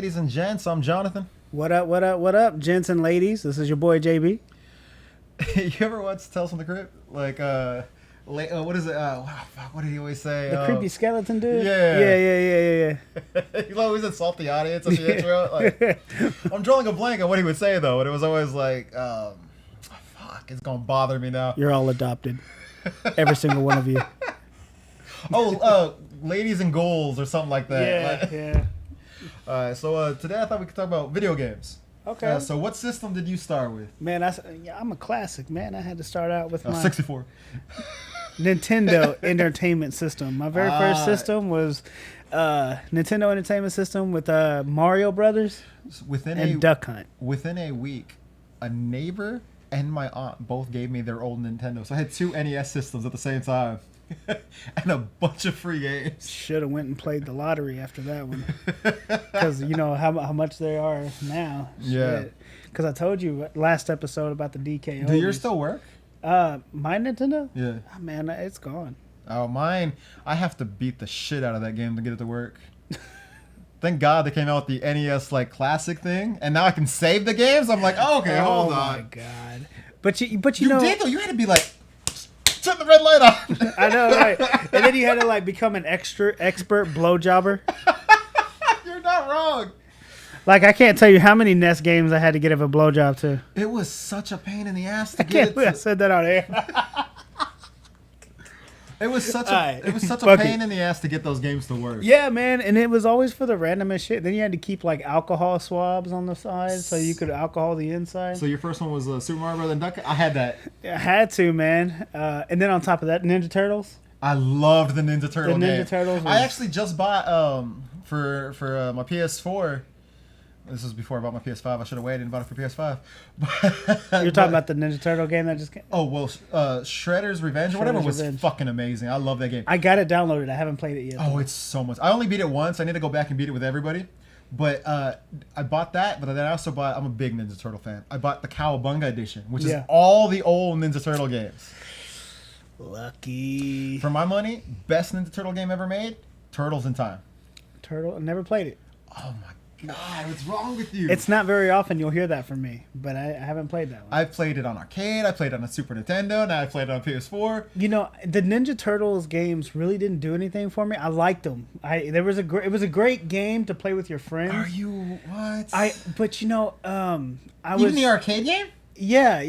ladies and gents? I'm Jonathan. What up, what up, what up, gents and ladies? This is your boy, JB. You ever watch Tales from the Crypt? Like, what is it? What did he always say? The creepy skeleton dude? Yeah. Yeah. He always insult the audience at the intro. Like, I'm drawing a blank on what he would say, though, and it was always like, fuck, it's going to bother me now. You're all adopted. Every single one of you. Ladies and goals or something like that. Yeah. All right, so today I thought we could talk about video games. Okay. So what system did you start with? Man, I'm a classic, man. I had to start out with my 64. Nintendo Entertainment System. My very first system was Nintendo Entertainment System with Mario Brothers and Duck Hunt. Within a week, a neighbor and my aunt both gave me their old Nintendo. So I had two NES systems at the same time. And a bunch of free games. Should have went and played the lottery after that one, because you know how much they are now. Yeah. Because I told you last episode about the DK. Do yours still work? My Nintendo? Yeah. Oh, man, it's gone. Oh, mine. I have to beat the shit out of that game to get it to work. Thank God they came out with the NES like classic thing, and now I can save the games. I'm like, oh, okay, hold on. Oh my God. But you know, did though. You had to be like, turn the red light on. I know, right? And then you had to like become an expert blowjobber. You're not wrong. Like, I can't tell you how many NES games I had to give a blowjob to. It was such a pain in the ass to get it. I said that on air. It was such a pain in the ass to get those games to work. Yeah, man, and it was always for the randomest shit. Then you had to keep like alcohol swabs on the side so you could alcohol the inside. So your first one was Super Mario Brothers and Duck Hunt? I had that. I had to, man. And then on top of that, Ninja Turtles. I loved the Ninja Turtle game. Ninja Turtles. I actually just bought for my PS4. This was before I bought my PS5. I should have waited and bought it for PS5. You're talking about the Ninja Turtle game that just came? Oh, well, Shredder's Revenge or whatever was fucking amazing. I love that game. I got it downloaded. I haven't played it yet. Oh, it's so much. I only beat it once. I need to go back and beat it with everybody. But I bought that, but then I also bought, I'm a big Ninja Turtle fan. I bought the Cowabunga edition, which is all the old Ninja Turtle games. Lucky. For my money, best Ninja Turtle game ever made, Turtles in Time. I never played it. Oh my God, what's wrong with you? It's not very often you'll hear that from me, but I haven't played that one. I've played it on arcade, I played it on a Super Nintendo, now I played it on PS4. You know, the Ninja Turtles games really didn't do anything for me. I liked them. It was a great game to play with your friends. Are you what? But you know, Even the arcade game? Yeah.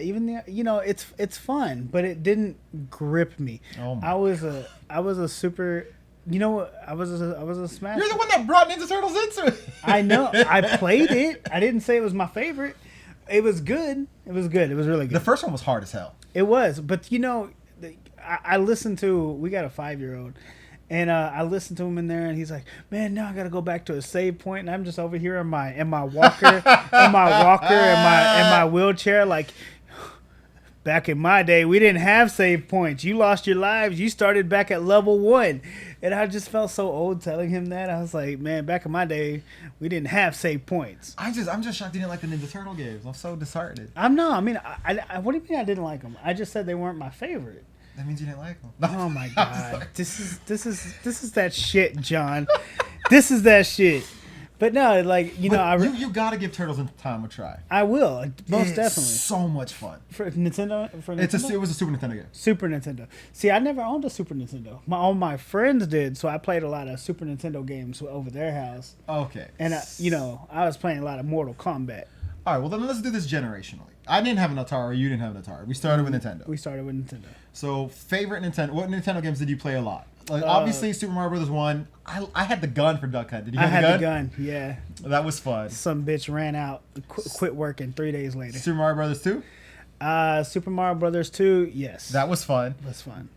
Even it's fun, but it didn't grip me. Oh my I was a super. You know, I was a smash. You're the one that brought Ninja Turtles into it. I know. I played it. I didn't say it was my favorite. It was good. It was really good. The first one was hard as hell. It was, but you know, I listened to. We got a 5-year-old, and I listened to him in there, and he's like, "Man, now I got to go back to a save point," and I'm just over here in my walker, in my wheelchair, like. Back in my day, we didn't have save points. You lost your lives. You started back at level 1. And I just felt so old telling him that. I was like, man, back in my day, we didn't have save points. I'm just shocked you didn't like the Ninja Turtle games. I'm so disheartened. I mean, I what do you mean I didn't like them? I just said they weren't my favorite. That means you didn't like them. Oh my God. This is that shit, John. This is that shit. But no, like, you know, you gotta give Turtles in Time a try. I will, most definitely. So much fun For Nintendo. It was a Super Nintendo game. Super Nintendo. See, I never owned a Super Nintendo. All my friends did, so I played a lot of Super Nintendo games over their house. Okay. And I was playing a lot of Mortal Kombat. All right, well then let's do this generationally. I didn't have an Atari. You didn't have an Atari. We started with Nintendo. We started with Nintendo. So favorite Nintendo. What Nintendo games did you play a lot? Like obviously Super Mario Brothers 1. I had the gun for Duck Hunt. Did you have the gun? I had the gun, yeah. That was fun. Some bitch ran out, quit working 3 days later. Super Mario Brothers 2? Super Mario Brothers 2, yes. That was fun. It was fun.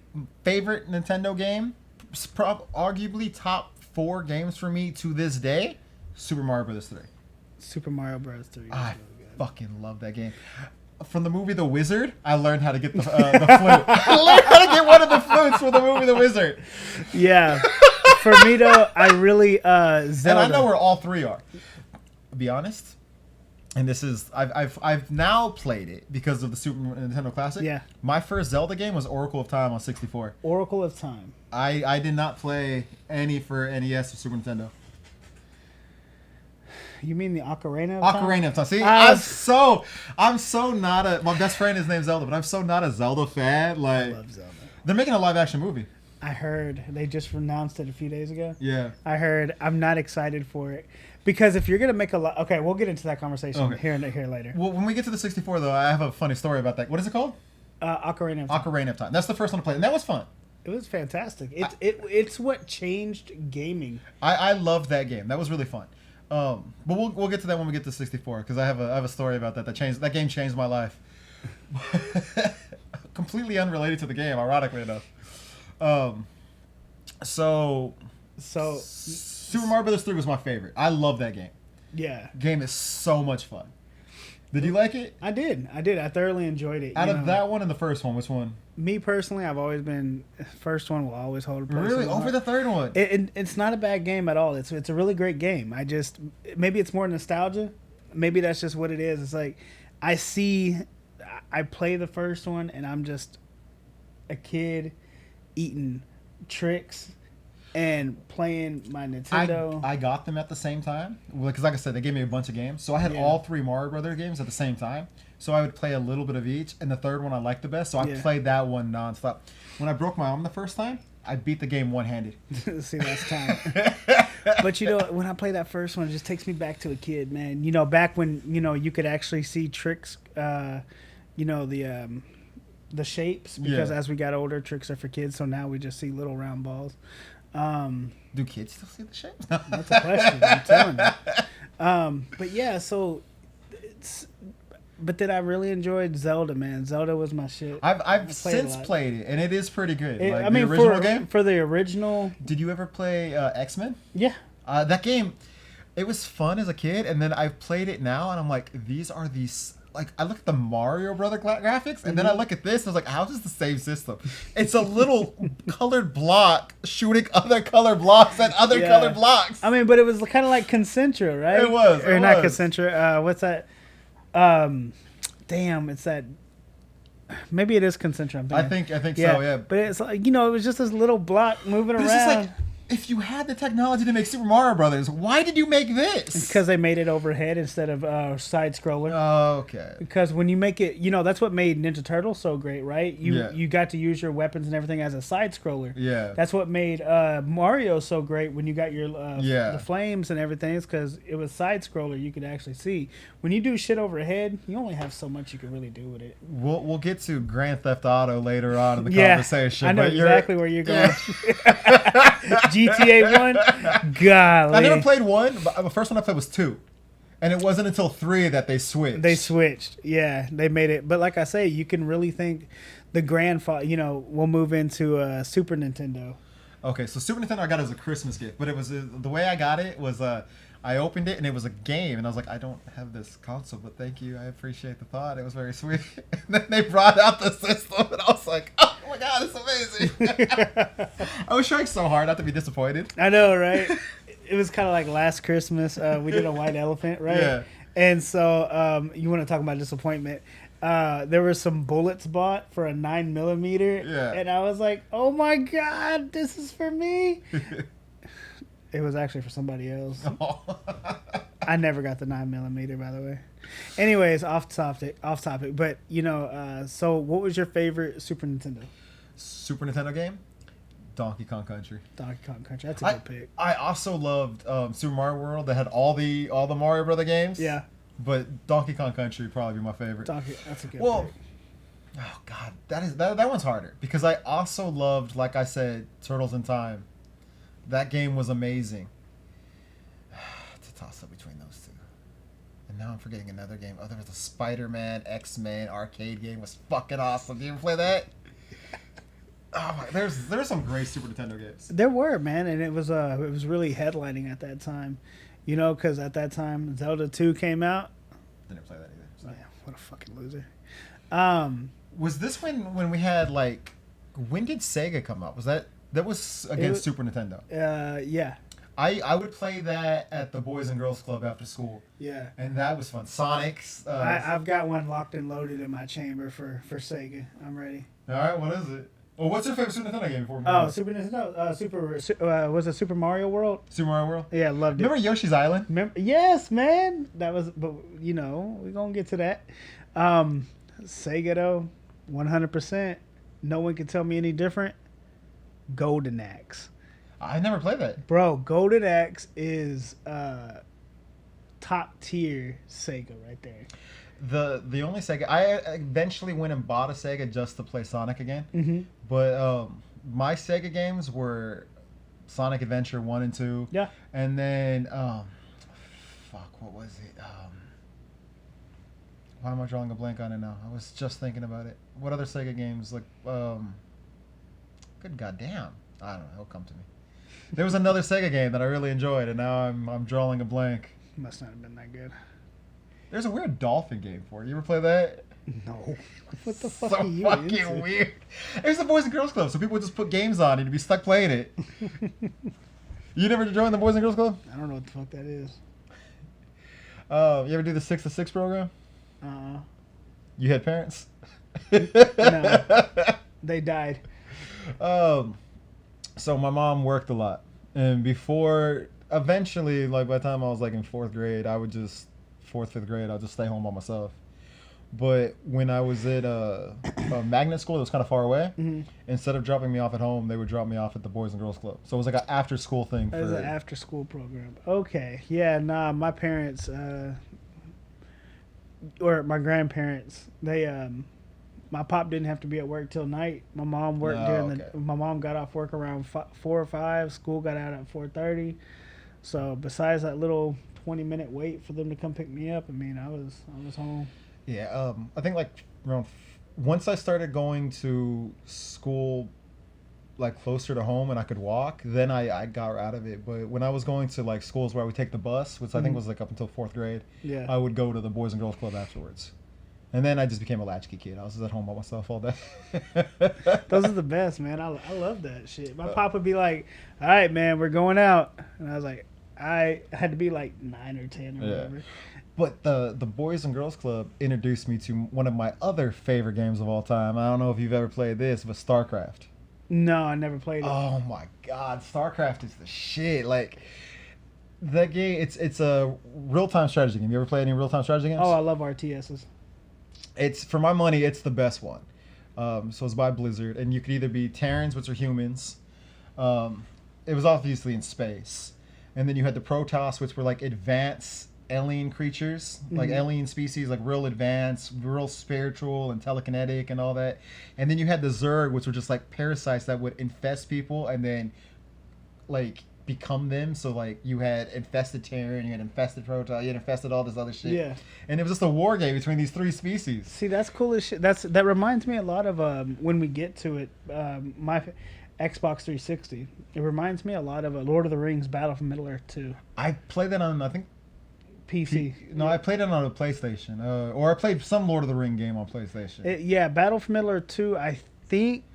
Favorite Nintendo game? Arguably top 4 games for me to this day. Super Mario Brothers 3. Super Mario Brothers 3. I fucking love that game. From the movie The Wizard, I learned how to get the flute. I learned how to get one of the flutes from the movie The Wizard. Yeah. For me, though, I really, Zelda. And I know where all 3 are. To be honest, and this is, I've now played it because of the Super Nintendo Classic. Yeah. My first Zelda game was Oracle of Time on 64. Oracle of Time. I did not play any for NES or Super Nintendo. You mean the Ocarina of Time? Ocarina of Time. See, I I'm so not a. My best friend is named Zelda, but I'm so not a Zelda fan. I Like, love Zelda. they're making a live action movie. I heard they just announced it a few days ago. Yeah. I heard. I'm not excited for it because if you're gonna make a lot, okay, we'll get into that conversation here later. Well, when we get to the 64, though, I have a funny story about that. What is it called? Ocarina of Time. Ocarina of Time. That's the first one to play, and that was fun. It was fantastic. It's what changed gaming. I loved that game. That was really fun. But we'll get to that when we get to 64 because I have a story about that that game changed my life. Completely unrelated to the game, ironically enough. So Super Mario Brothers 3 was my favorite. I love that game. Yeah. Game is so much fun. Did you like it? I did. I thoroughly enjoyed it. Out of that one and the first one, which one? Me personally, I've always been first one will always hold a place. Really? Over the third one? It's not a bad game at all. It's a really great game. Maybe it's more nostalgia. Maybe that's just what it is. It's like I play the first one and I'm just a kid eating tricks and playing my Nintendo. I got them at the same time because, like I said, they gave me a bunch of games. So I had all 3 Mario Brothers games at the same time. So I would play a little bit of each, and the third one I liked the best. So I played that one nonstop. When I broke my arm the first time, I beat the game one-handed. See, that's time. But when I play that first one, it just takes me back to a kid, man. Back when you could actually see tricks. The shapes because as we got older, tricks are for kids. So now we just see little round balls. Do kids still see the shapes? That's a question. I'm telling you. But yeah, so but did I really enjoy Zelda, man? Zelda was my shit. I've since played it, and it is pretty good. The original game? For the original. Did you ever play X-Men? Yeah. That game, it was fun as a kid, and then I've played it now, and I'm like, these are these... Like, I look at the Mario Brother graphics, and then I look at this, and I was like, how is this the same system? It's a little colored block shooting other colored blocks at other colored blocks. I mean, but it was kind of like Concentra, right? It was. Or not Concentra. What's that? Damn, it's that... Maybe it is Concentra. I'm thinking. I think so, yeah. But it's like, it was just this little block moving around. It's like, if you had the technology to make Super Mario Brothers, why did you make this? Because they made it overhead instead of side scroller. Oh, okay. Because when you make it, that's what made Ninja Turtles so great, right? You got to use your weapons and everything as a side scroller. Yeah. That's what made Mario so great when you got your the flames and everything. It's because it was side scroller. You could actually see. When you do shit overhead, you only have so much you can really do with it. We'll get to Grand Theft Auto later on in the conversation. I know exactly where you're going. GTA 1? Golly. I never played 1, but the first one I played was 2. And it wasn't until 3 that they switched. Yeah, they made it. But like I say, you can really think the grandfather, we'll move into Super Nintendo. Okay, so Super Nintendo I got as a Christmas gift. But it was the way I got it was I opened it and it was a game. And I was like, I don't have this console, but thank you. I appreciate the thought. It was very sweet. And then they brought out the system and I was like, oh my God, it's amazing. I was trying so hard not to be disappointed. I know, right? It was kind of like last Christmas. We did a white elephant, right? Yeah. And so you want to talk about disappointment. There were some bullets bought for a 9mm. Yeah. And I was like, oh my God, this is for me. It was actually for somebody else. Oh. I never got the 9mm, by the way. Anyways, off topic. But, so what was your favorite Super Nintendo? Super Nintendo game? Donkey Kong Country. Donkey Kong Country. That's a good pick. I also loved Super Mario World that had all the Mario Brother games. Yeah. But Donkey Kong Country would probably be my favorite. That's a good pick. Oh God, that one's harder because I also loved, like I said, Turtles in Time. That game was amazing. It's a toss up between those two. And now I'm forgetting another game. Oh, there was a Spider-Man, X-Men arcade game. It was fucking awesome. Did you ever play that? Oh my, there's some great Super Nintendo games. There were, man, and it was really headlining at that time. Because at that time Zelda 2 came out. Didn't play that either. Sorry. Yeah, what a fucking loser. Was this when we had when did Sega come up? That was against Super Nintendo? Yeah. I would play that at the Boys and Girls Club after school. Yeah. And that was fun. Sonics. I've got one locked and loaded in my chamber for Sega. I'm ready. All right, what is it? Well, what's your favorite Super Nintendo game for me? Oh, Super Nintendo. Was it Super Mario World? Super Mario World. Yeah, loved it. Remember Yoshi's Island? Yes, man. That was, but we're gonna get to that. Sega though, 100%. No one can tell me any different. Golden Axe. I never played that. Bro, Golden Axe is top tier Sega right there. The only Sega I eventually went and bought a Sega just to play Sonic again. Mm-hmm. But my Sega games were Sonic Adventure 1 and 2. Yeah. And then what was it? Why am I drawing a blank on it now? I was just thinking about it. What other Sega games like good goddamn. I don't know, it'll come to me. There was another Sega game that I really enjoyed and now I'm drawing a blank. Must not have been that good. There's a weird dolphin game for it. You ever play that? No. What the fuck So are you fucking into? weird. It was the Boys and Girls Club, so people would just put games on and you'd be stuck playing it. You never joined the Boys and Girls Club? I don't know what the fuck that is. You ever do the 6 to 6 program? You had parents? No. They died. So my mom worked a lot. And eventually, like by the time I was like in 4th grade, I would just, 5th grade, I'd just stay home by myself. But when I was at a magnet school that was kind of far away, instead of dropping me off at home, they would drop me off at the Boys and Girls Club. So it was like an after school thing. It was an after school program. Okay. Yeah, nah, my parents, or my grandparents, they, my pop didn't have to be at work till night. My mom worked my mom got off work around 4 or 5. School got out at 4:30. So besides that little 20-minute wait for them to come pick me up, I mean, I was home. Yeah, I think like around once I started going to school like closer to home and I could walk, then I got out of it. But when I was going to like schools where I would take the bus, which I think was like up until 4th grade, Yeah. I would go to the Boys and Girls Club afterwards. And then I just became a latchkey kid. I was just at home by myself all day. Those are the best, man. I love that shit. My pop would be like, "All right, man, we're going out," and I was like, I had to be like 9 or 10 or whatever. But the Boys and Girls Club introduced me to one of my other favorite games of all time. I don't know if you've ever played this, but StarCraft. No, I never played it. Oh my God, StarCraft is the shit. Like that game, it's a real time strategy game. You ever play any real time strategy games? Oh, I love RTSs. It's for my money, it's the best one. So it's by Blizzard, and you could either be Terrans, which are humans. It was obviously in space, and then you had the Protoss, which were like advanced alien creatures, like alien species, like real advanced, real spiritual and telekinetic and all that. And then you had the Zerg, which were just like parasites that would infest people and then like become them. So like you had infested Terran, you had infested Protoss, you had infested all this other shit. Yeah. And it was just a war game between these 3 species. See, that's cool as shit. That reminds me a lot of when we get to it, my Xbox 360. It reminds me a lot of Lord of the Rings Battle for Middle Earth 2. I played that on, I think, PC. No, I played it on a PlayStation. Or I played some Lord of the Ring game on PlayStation. Yeah, Battle for Middle Earth 2, I think,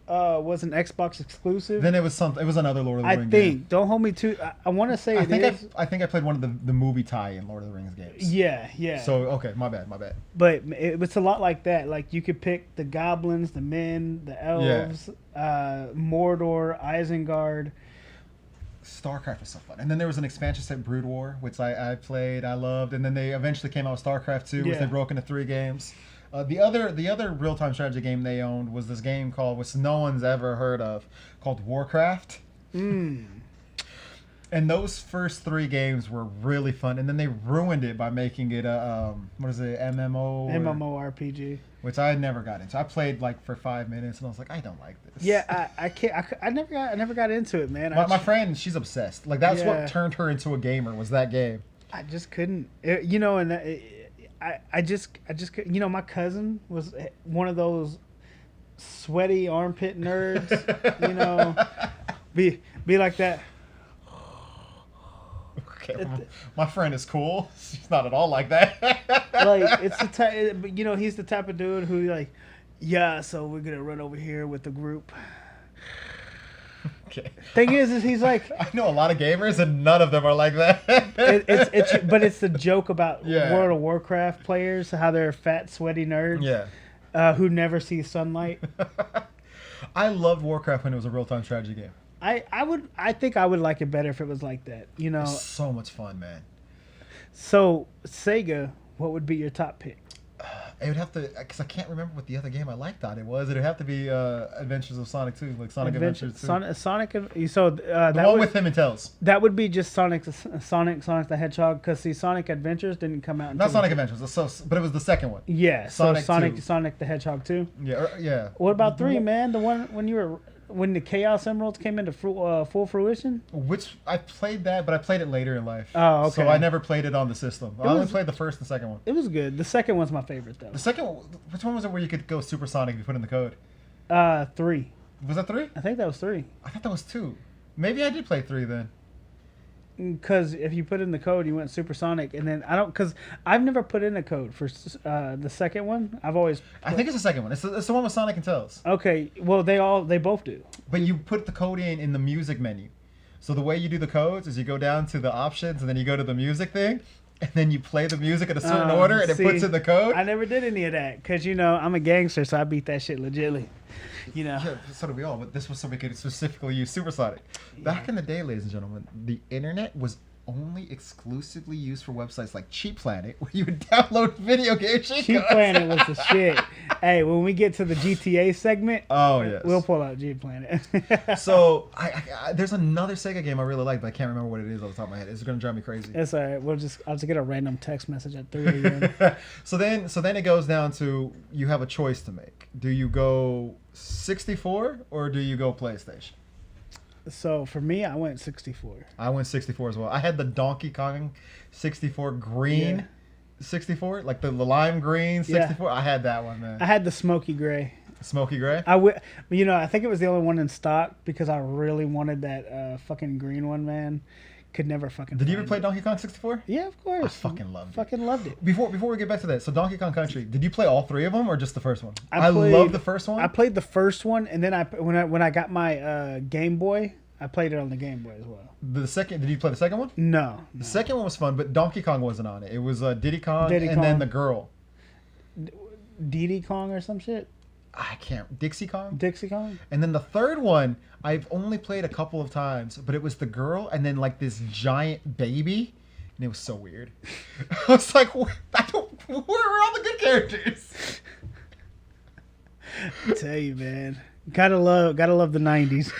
was an Xbox exclusive. Then it was another Lord of the Ring game. Don't hold me to. I want to say I think I played one of the movie tie-in Lord of the Rings games. Yeah. So okay, my bad. But it was a lot like that. Like you could pick the goblins, the men, the elves, Mordor, Isengard. StarCraft was so fun. And then there was an expansion set, Brood War, which I played, I loved. And then they eventually came out with StarCraft 2, which they broke into 3 games. The other real-time strategy game they owned was this game which no one's ever heard of, called Warcraft. And those first 3 games were really fun. And then they ruined it by making it a, MMO? MMORPG. Which I never got into. I played like for 5 minutes and I was like, I don't like this. Yeah, I can't. I never got into it, man. My friend, she's obsessed. Like that's what turned her into a gamer, was that game. I just couldn't. I just my cousin was one of those sweaty armpit nerds. Be like that. Okay, my friend is cool. She's not at all like that. Like it's the type, he's the type of dude who like, yeah. So we're gonna run over here with the group. Okay. Thing is he's like, I know a lot of gamers and none of them are like that. it's the joke about World of Warcraft players, how they're fat, sweaty nerds. Yeah. Who never see sunlight. I loved Warcraft when it was a real-time strategy game. I think I would like it better if it was like that. You know. It's so much fun, man. So Sega, what would be your top pick? It would have to, because I can't remember what the other game I liked on it was. It would have to be Adventures of Sonic 2, like Sonic Adventures 2. Sonic. So The that one would, with him and Tails. that would be just Sonic the Hedgehog, because see, Sonic Adventures didn't come out. Not Sonic Adventures, but it was the second one. Yeah, Sonic so 2. Sonic the Hedgehog 2. Yeah, yeah. What about 3, man? The one when the Chaos Emeralds came into full fruition? Which I played that, but I played it later in life. Oh, okay. So I never played it on the system. I only played the first and second one. It was good. The second one's my favorite though. The second one, which one was it where you could go supersonic if you put in the code? 3. Was that 3? I think that was 3. I thought that was 2. Maybe I did play 3 then. Because if you put in the code, you went supersonic, and then because I've never put in a code for the second one. I've always. I think it's the second one. It's the one with Sonic and Tails. Okay, well they both do. But you put the code in the music menu. So the way you do the codes is you go down to the options and then you go to the music thing, and then you play the music in a certain order, and it puts in the code. I never did any of that because I'm a gangster, so I beat that shit legitly. Yeah, so do we all. But this was so we could specifically use supersonic. Back in the day, ladies and gentlemen, the internet was only exclusively used for websites like Cheap Planet, where you would download video game cheat Cheap codes. Planet was the shit. Hey, when we get to the GTA segment, Oh yes, we'll pull out Cheap Planet. So there's another Sega game I really like, but I can't remember what it is off the top of my head. It's gonna drive me crazy. It's all right. I'll just get a random text message at 3 a.m. So then it goes down to you have a choice to make. Do you go 64 or do you go PlayStation? So for me, I went 64. I went 64 as well. I had the Donkey Kong 64 green 64, like the lime green 64. I had that one, man. I had the smoky gray. Smoky gray? I think it was the only one in stock because I really wanted that fucking green one, man. Could never fucking. Did you ever find play it. Donkey Kong 64? Yeah, of course. I fucking loved it. Fucking loved it. Before we get back to that, so Donkey Kong Country, did you play all 3 of them or just the first one? I played- love the first one. I played the first one, and then when I got my Game Boy, I played it on the Game Boy as well. Did you play the second one? No. The second one was fun, but Donkey Kong wasn't on it. It was Diddy Kong Diddy and Kong. then the girl. Diddy Kong or some shit? I can't. Dixie Kong? Dixie Kong? And then the third one, I've only played a couple of times, but it was the girl and then like this giant baby, and it was so weird. I was like, where are all the good characters? I tell you, man. Gotta love the 90s.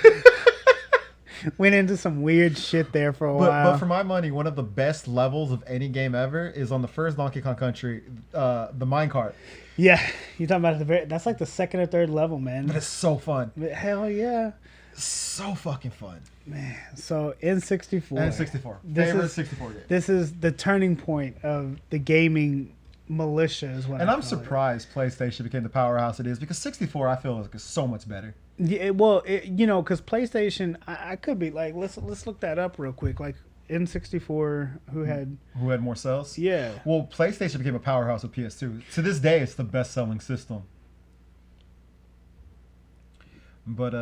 Went into some weird shit there for a while. But for my money, one of the best levels of any game ever is on the first Donkey Kong Country, the minecart. Yeah, you're talking about that's like the second or third level, man. But it's so fun. Hell yeah. So fucking fun. Man, so N64. N64. This Favorite is- 64 game. This is the turning point of the gaming militia is what And I I'm call surprised PlayStation became the powerhouse it is, because 64 I feel like is so much better. it. Yeah, well, because PlayStation, I could be like, let's look that up real quick. Like N64, who had more sales? yeah. Well, PlayStation became a powerhouse with PS2. To this day, it's the best-selling system. But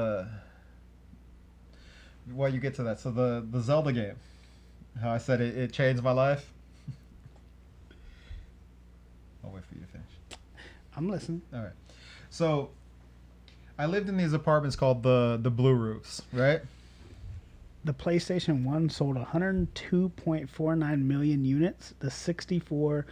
while you get to that, so the Zelda game, how I said it changed my life. I'll wait for you to finish. I'm listening. All right. So I lived in these apartments called the Blueroofs, right? The PlayStation 1 sold 102.49 million units. The 64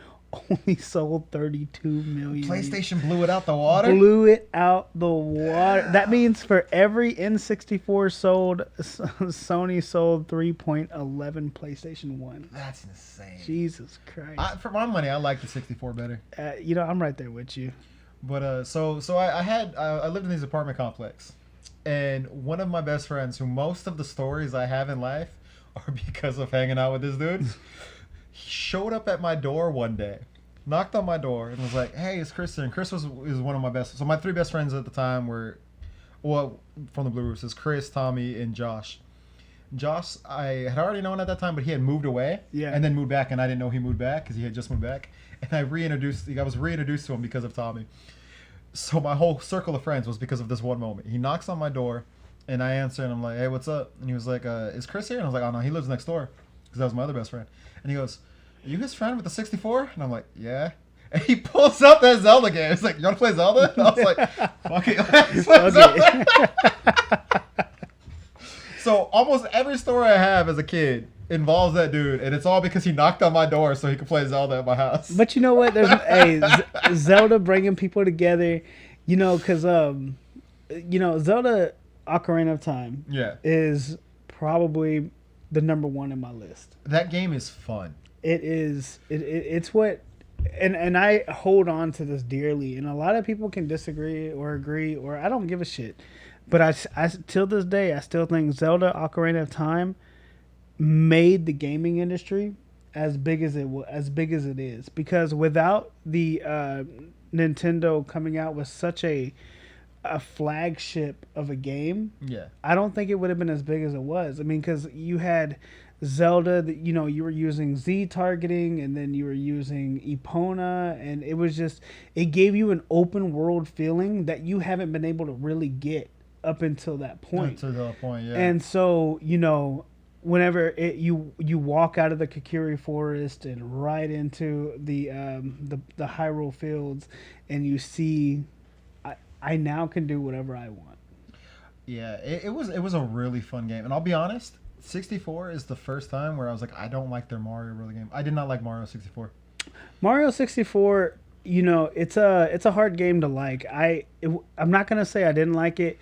only sold 32 million. PlayStation blew it out the water. Blew it out the water. That means for every N64 sold, Sony sold 3.11 PlayStation 1. That's insane. Jesus Christ. For my money, I like the 64 better. I'm right there with you. But so I lived in this apartment complex, and one of my best friends, who most of the stories I have in life are because of hanging out with this dude, he showed up at my door one day, knocked on my door, and was like, "Hey, it's Chris." And Chris is one of my best. So my 3 best friends at the time were, well, from the Blue Roofs, is Chris, Tommy, and Josh. Josh, I had already known at that time, but he had moved away, and then moved back, and I didn't know he moved back because he had just moved back. And I was reintroduced to him because of Tommy. So my whole circle of friends was because of this one moment. He knocks on my door, and I answer, and I'm like, "Hey, what's up?" And he was like, "Is Chris here?" And I was like, "Oh no, he lives next door," because that was my other best friend. And he goes, "Are you his friend with the 64?" And I'm like, "Yeah." And he pulls up that Zelda game. He's like, "You want to play Zelda?" And I was like, "Fuck it, let's play Zelda." So almost every story I have as a kid involves that dude, and it's all because he knocked on my door so he could play Zelda at my house. But you know what? There's Zelda bringing people together, because Zelda Ocarina of Time is probably the number one in my list. That game is fun. It is. It's what, and I hold on to this dearly. And a lot of people can disagree or agree, or I don't give a shit. But I till this day, I still think Zelda Ocarina of Time made the gaming industry as big as it is, because without the Nintendo coming out with such a flagship of a game, I don't think it would have been as big as it was. I mean, because you had Zelda, you were using Z targeting, and then you were using Epona, and it gave you an open world feeling that you haven't been able to really get up until that point. And so, whenever you walk out of the Kakiri Forest and right into the Hyrule Fields, and you see, I now can do whatever I want. Yeah, it was a really fun game, and I'll be honest, 64 is the first time where I was like, I don't like their Mario World game. I did not like Mario 64. Mario 64, it's a hard game to like. I'm not gonna say I didn't like it,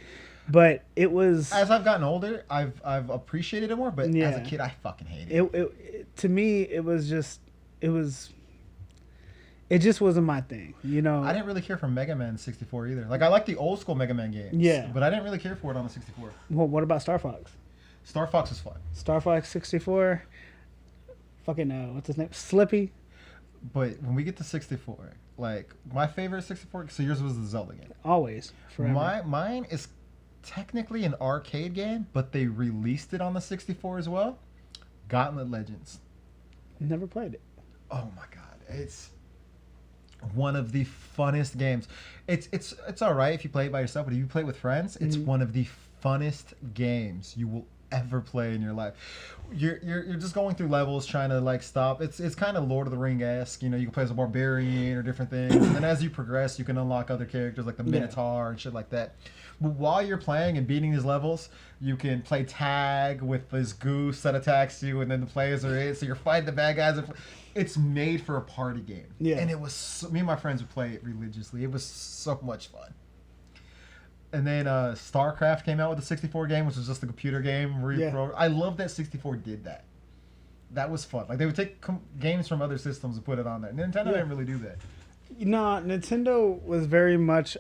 but it was, as I've gotten older, I've appreciated it more. But as a kid, I fucking hated it. It to me, it just wasn't my thing. I didn't really care for Mega Man 64 either. Like, I like the old school Mega Man games. Yeah, but I didn't really care for it on the 64. Well, what about Star Fox? Star Fox is fun. Star Fox 64. Fucking what's his name? Slippy. But when we get to 64, like, my favorite 64, so yours was the Zelda game. Always. Forever. Mine is technically an arcade game, but they released it on the 64 as well. Gauntlet Legends. Never played it. Oh my god, it's one of the funnest games. It's all right if you play it by yourself, but if you play it with friends, it's one of the funnest games you will ever play in your life. You're just going through levels trying to like stop. It's kind of Lord of the Ring-esque. You can play as a barbarian or different things, and then as you progress, you can unlock other characters like the Minotaur and shit like that. But while you're playing and beating these levels, you can play tag with this goose that attacks you, and then the players are in. So you're fighting the bad guys. It's made for a party game. Yeah. And it was me and my friends would play it religiously. It was so much fun. And then StarCraft came out with the 64 game, which was just a computer game. I love that 64 did that. That was fun. Like, they would take games from other systems and put it on there. Nintendo didn't really do that. No, Nintendo was very much,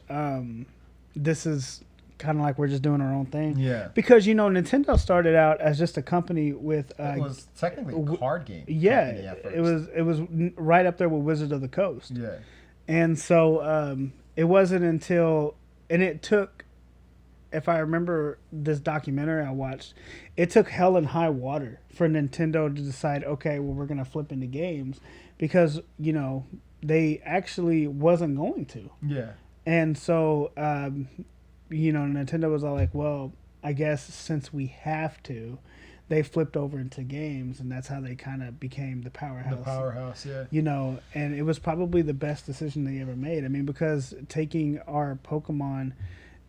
this is kind of like we're just doing our own thing. Yeah. Because, Nintendo started out as just a company with... it was technically a card game. Yeah. It was right up there with Wizards of the Coast. Yeah. And so it wasn't until... And it took, if I remember this documentary I watched, it took hell and high water for Nintendo to decide, okay, well, we're going to flip into games, because, they actually wasn't going to. Yeah. And so, Nintendo was all like, well, I guess since we have to, they flipped over into games, and that's how they kind of became the powerhouse. The powerhouse, yeah. And it was probably the best decision they ever made. I mean, because taking our Pokemon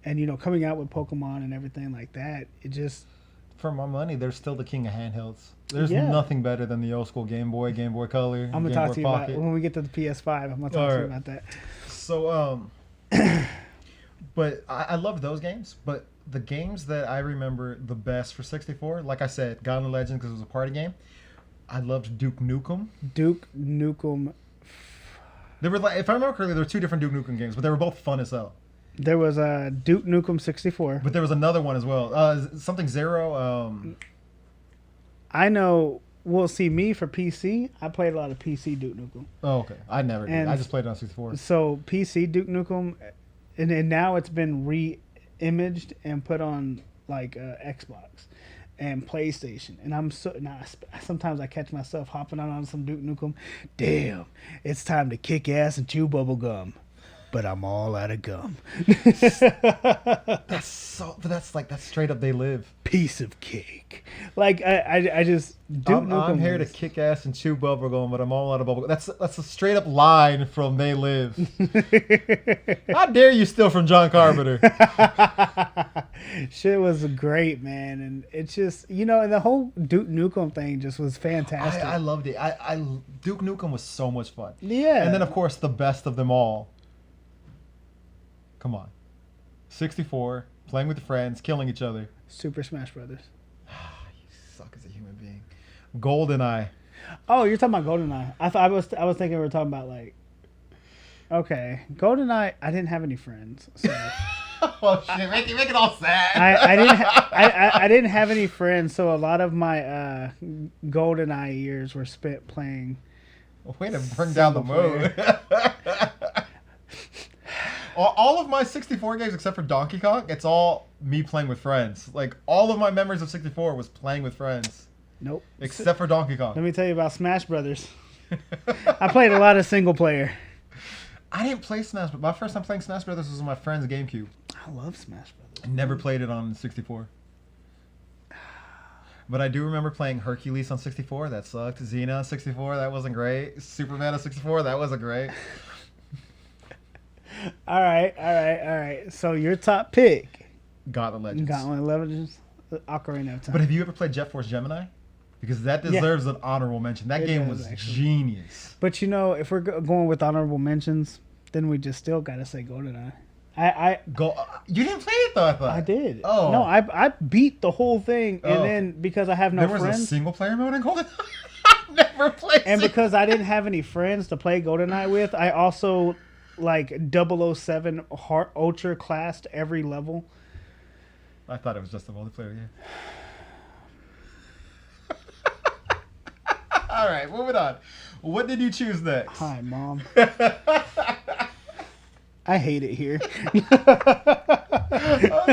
and, coming out with Pokemon and everything like that, it just... For my money, they're still the king of handhelds. There's nothing better than the old school Game Boy Color, I'm going to talk to you about it when we get to the PS5. I'm going to talk to you about that. So, but I love those games, but the games that I remember the best for 64, like I said, Gauntlet Legends, because it was a party game. I loved Duke Nukem. Duke Nukem. There were, like, if I remember correctly, there were two different Duke Nukem games, but they were both fun as hell. There was a Duke Nukem 64. But there was another one as well. Something Zero. I know. Well, see, me for PC, I played a lot of PC Duke Nukem. Oh, okay. I never did. I just played it on 64. So PC Duke Nukem, and now it's been re-imaged and put on like Xbox and PlayStation. And sometimes I catch myself hopping on some Duke Nukem. Damn, it's time to kick ass and chew bubble gum. but I'm all out of gum. That's straight up They Live. Piece of cake. Like I just Duke Nukem. I'm here to kick ass and chew bubblegum, but I'm all out of bubblegum. That's a straight up line from They Live. How dare you steal from John Carpenter? Shit was great, man, and it's just and the whole Duke Nukem thing just was fantastic. I loved it. Duke Nukem was so much fun. Yeah. And then of course the best of them all. Come on, 64, playing with friends, killing each other. Super Smash Brothers. You suck as a human being. GoldenEye. Oh, you're talking about GoldenEye. I was thinking we were talking about like. Okay, GoldenEye. I didn't have any friends, so. Well, shit, make it all sad. I didn't have any friends, so a lot of my GoldenEye years were spent playing. Way to bring down the mood. All of my 64 games, except for Donkey Kong, it's all me playing with friends. Like, all of my memories of 64 was playing with friends. Nope. Except for Donkey Kong. Let me tell you about Smash Brothers. I played a lot of single player. I didn't play Smash, but my first time playing Smash Brothers was on my friend's GameCube. I love Smash Brothers. I never played it on 64. But I do remember playing Hercules on 64. That sucked. Xena on 64. That wasn't great. Superman on 64. That wasn't great. All right. So your top pick. Gauntlet Legends. Gauntlet Legends. Ocarina of Time. But have you ever played Jet Force Gemini? Because that deserves an honorable mention. That game was genius. But if we're going with honorable mentions, then we just still got to say GoldenEye. You didn't play it though, I thought. I did. Oh. No, I beat the whole thing, and then because I have no friends. There was a single player mode in GoldenEye? I never played And because I didn't have any friends to play GoldenEye with, I also, 007 Ultra classed every level. I thought it was just a multiplayer game. All right, moving on. What did you choose next? Hi, Mom. I hate it here. I'm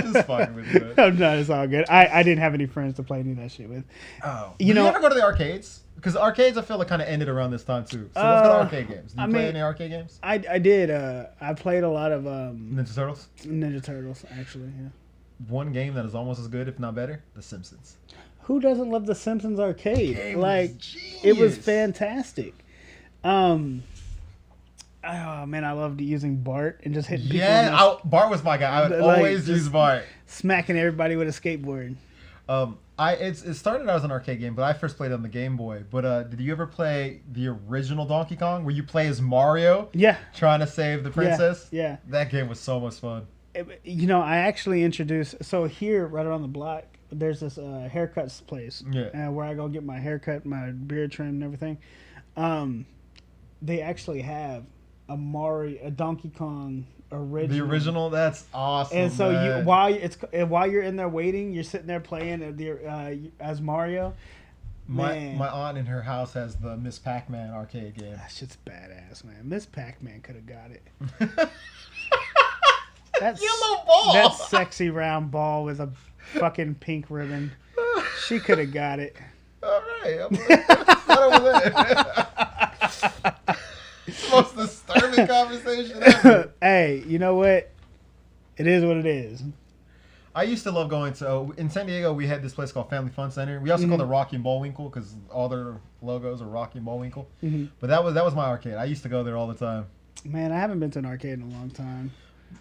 just fucking with you. No, it's all good. I didn't have any friends to play any of that shit with. Oh. Did you ever go to the arcades? Because arcades, I feel like, kind of ended around this time, too. So let's go to arcade games. Did you play any arcade games? I did. I played a lot of... Ninja Turtles? Ninja Turtles, actually, yeah. One game that is almost as good, if not better, The Simpsons. Who doesn't love The Simpsons arcade? Genius. It was fantastic. Oh man, I loved using Bart and just hitting people. Yeah, Bart was my guy. I would always use Bart. Smacking everybody with a skateboard. It started out as an arcade game, but I first played it on the Game Boy. But did you ever play the original Donkey Kong, where you play as Mario? Yeah. Trying to save the princess? Yeah. That game was so much fun. I actually introduced... So here, right around the block, there's this haircuts place. Yeah. Where I go get my haircut, my beard trim and everything. They actually have a Donkey Kong original. The original, that's awesome. And so man. while you're in there waiting, you're sitting there playing as Mario. My aunt in her house has the Miss Pac-Man arcade game. That shit's badass, man. Miss Pac-Man could have got it. That yellow ball. That sexy round ball with a fucking pink ribbon. She could have got it. All right, I'm over there. It's the most disturbing conversation ever. Hey, you know what? It is what it is. I used to love going to... in San Diego, we had this place called Family Fun Center. We also called it Rocky and Bullwinkle because all their logos are Rocky and Bullwinkle. Mm-hmm. But that was my arcade. I used to go there all the time. Man, I haven't been to an arcade in a long time.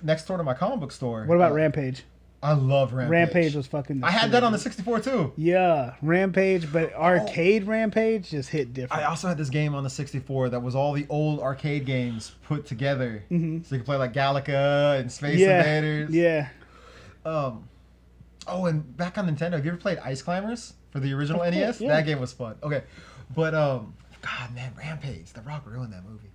Next door to my comic book store. What about Rampage? I love Rampage. Rampage was fucking... I had that on the 64 too. Yeah, Rampage, but arcade Rampage just hit different. I also had this game on the 64 that was all the old arcade games put together. Mm-hmm. So you could play like Galaga and Space Invaders. Yeah. And back on Nintendo, have you ever played Ice Climbers for the original NES? Yeah. That game was fun. Okay. But, God, man, Rampage. The Rock ruined that movie.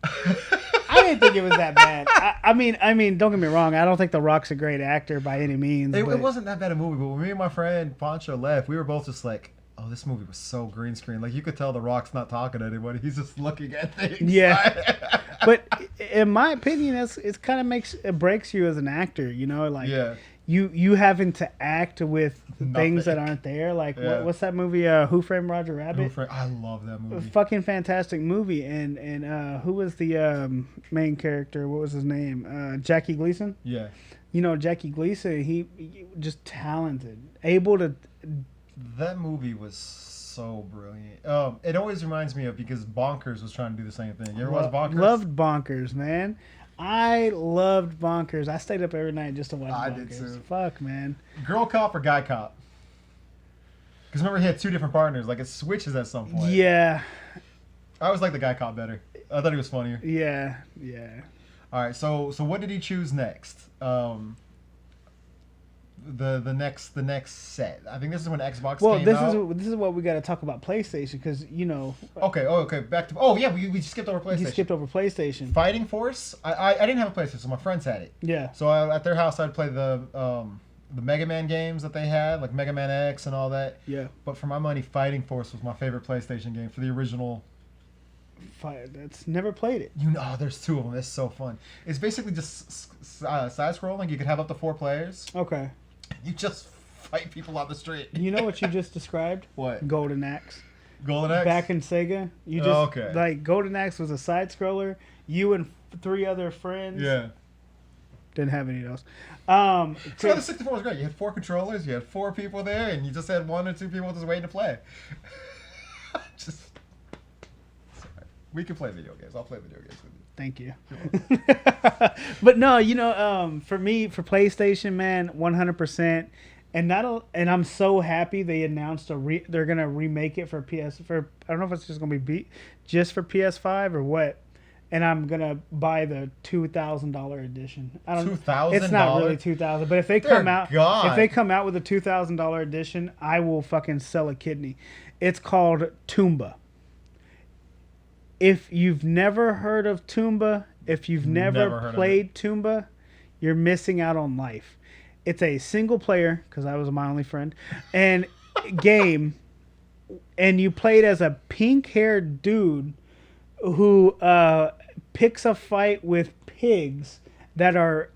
I didn't think it was that bad. I mean, don't get me wrong. I don't think The Rock's a great actor by any means. It wasn't that bad a movie, but when me and my friend Pancho left, we were both just like, Oh, this movie was so green screen. Like, you could tell The Rock's not talking to anybody. He's just looking at things. Yeah. But in my opinion, it kind of it breaks you as an actor, you know, like Yeah. you having to act with Nothing. things that aren't there. Like Yeah. what's that movie? Who Framed Roger Rabbit? I love that movie. Fucking fantastic movie. And who was the main character? What was his name? Jackie Gleason. Yeah. You know, Jackie Gleason. He just talented, able to. That movie was so brilliant. It always reminds me of, because Bonkers was trying to do the same thing. You ever watch Bonkers? Loved Bonkers, man. I loved Bonkers. I stayed up every night just to watch Bonkers. I did too. Fuck, man. Girl cop or guy cop? Because remember, he had 2 different partners. Like, it switches at some point. Yeah. I always liked the guy cop better. I thought he was funnier. Yeah. All right, so what did he choose next? The next set. I think this is when Xbox came out. This is what we got to talk about PlayStation, because you know. Okay. Back to. Oh yeah, we skipped over PlayStation. You skipped over PlayStation. Fighting Force. I didn't have a PlayStation, so my friends had it. Yeah. So at their house, I'd play the Mega Man games that they had, like Mega Man X and all that. Yeah. But for my money, Fighting Force was my favorite PlayStation game, for the original. That's never played it. You know, there's 2 of them. It's so fun. It's basically just side scrolling. You could have up to 4 players. Okay. You just fight people on the street. You know what you just described? What? Golden Axe. Golden Axe? Back in Sega, you just okay. Like Golden Axe was a side scroller. You and 3 other friends. Yeah. Didn't have any of those. So the 64 was great. You had 4 controllers. You had 4 people there, and you just had 1 or 2 people just waiting to play. Sorry. We can play video games. I'll play video games with you. Thank you. But no, you know, for me, for PlayStation, man, 100%. And I'm so happy they announced they're gonna remake it for I don't know if it's just gonna be just for PS5 or what. And I'm gonna buy the $2,000 edition. I don't. $2,000? It's not really $2,000, but if they come out with a $2,000 edition, I will fucking sell a kidney. It's called Toomba. If you've never heard of Toomba, if you've never played Toomba, you're missing out on life. It's a single player, because I was my only friend, and game, and you played as a pink-haired dude who picks a fight with pigs that are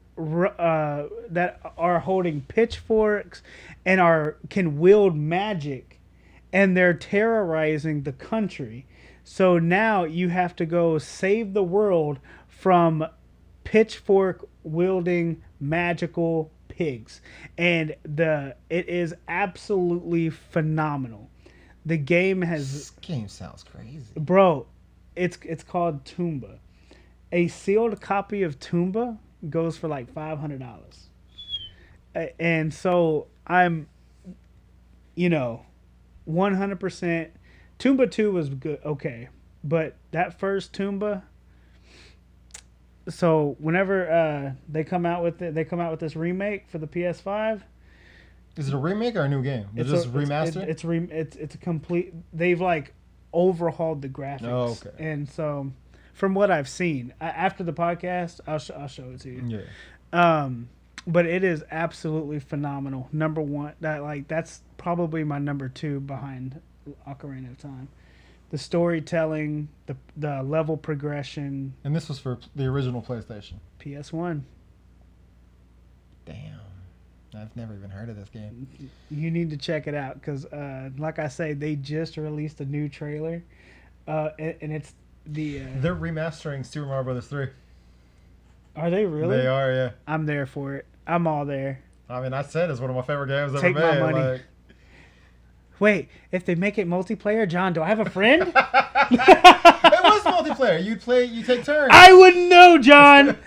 holding pitchforks and can wield magic, and they're terrorizing the country. So now you have to go save the world from pitchfork wielding magical pigs, and it is absolutely phenomenal. The game This game sounds crazy, bro. It's called Toomba. A sealed copy of Toomba goes for like $500, and so I'm, 100%. Toomba 2 was good, okay, but that first Toomba. So whenever they come out with this remake for the PS5. Is it a remake or a new game? It's just remastered. It's a complete. They've like overhauled the graphics. Oh, okay. And so, from what I've seen after the podcast, I'll show it to you. Yeah. But it is absolutely phenomenal. Number one, that's probably my number 2 behind Ocarina of Time. The storytelling, the level progression. And this was for the original PlayStation. PS1. Damn. I've never even heard of this game. You need to check it out because, like I say, they just released a new trailer. And it's the... They're remastering Super Mario Bros. 3. Are they really? They are, yeah. I'm there for it. I'm all there. I mean, I said it's one of my favorite games Take ever made. my money. Wait, if they make it multiplayer, John, do I have a friend? It was multiplayer. You take turns. I wouldn't know, John.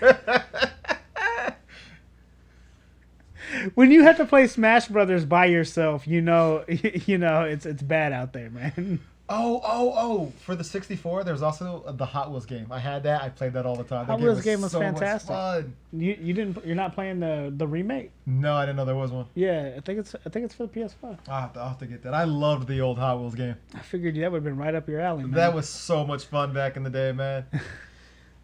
When you have to play Smash Brothers by yourself, it's bad out there, man. Oh! For the 64, there's also the Hot Wheels game. I had that. I played that all the time. Hot Wheels game was so fantastic. Much fun. You're not playing the remake? No, I didn't know there was one. Yeah, I think it's for the PS5. I'll have to get that. I loved the old Hot Wheels game. I figured that would have been right up your alley, man. That was so much fun back in the day, man.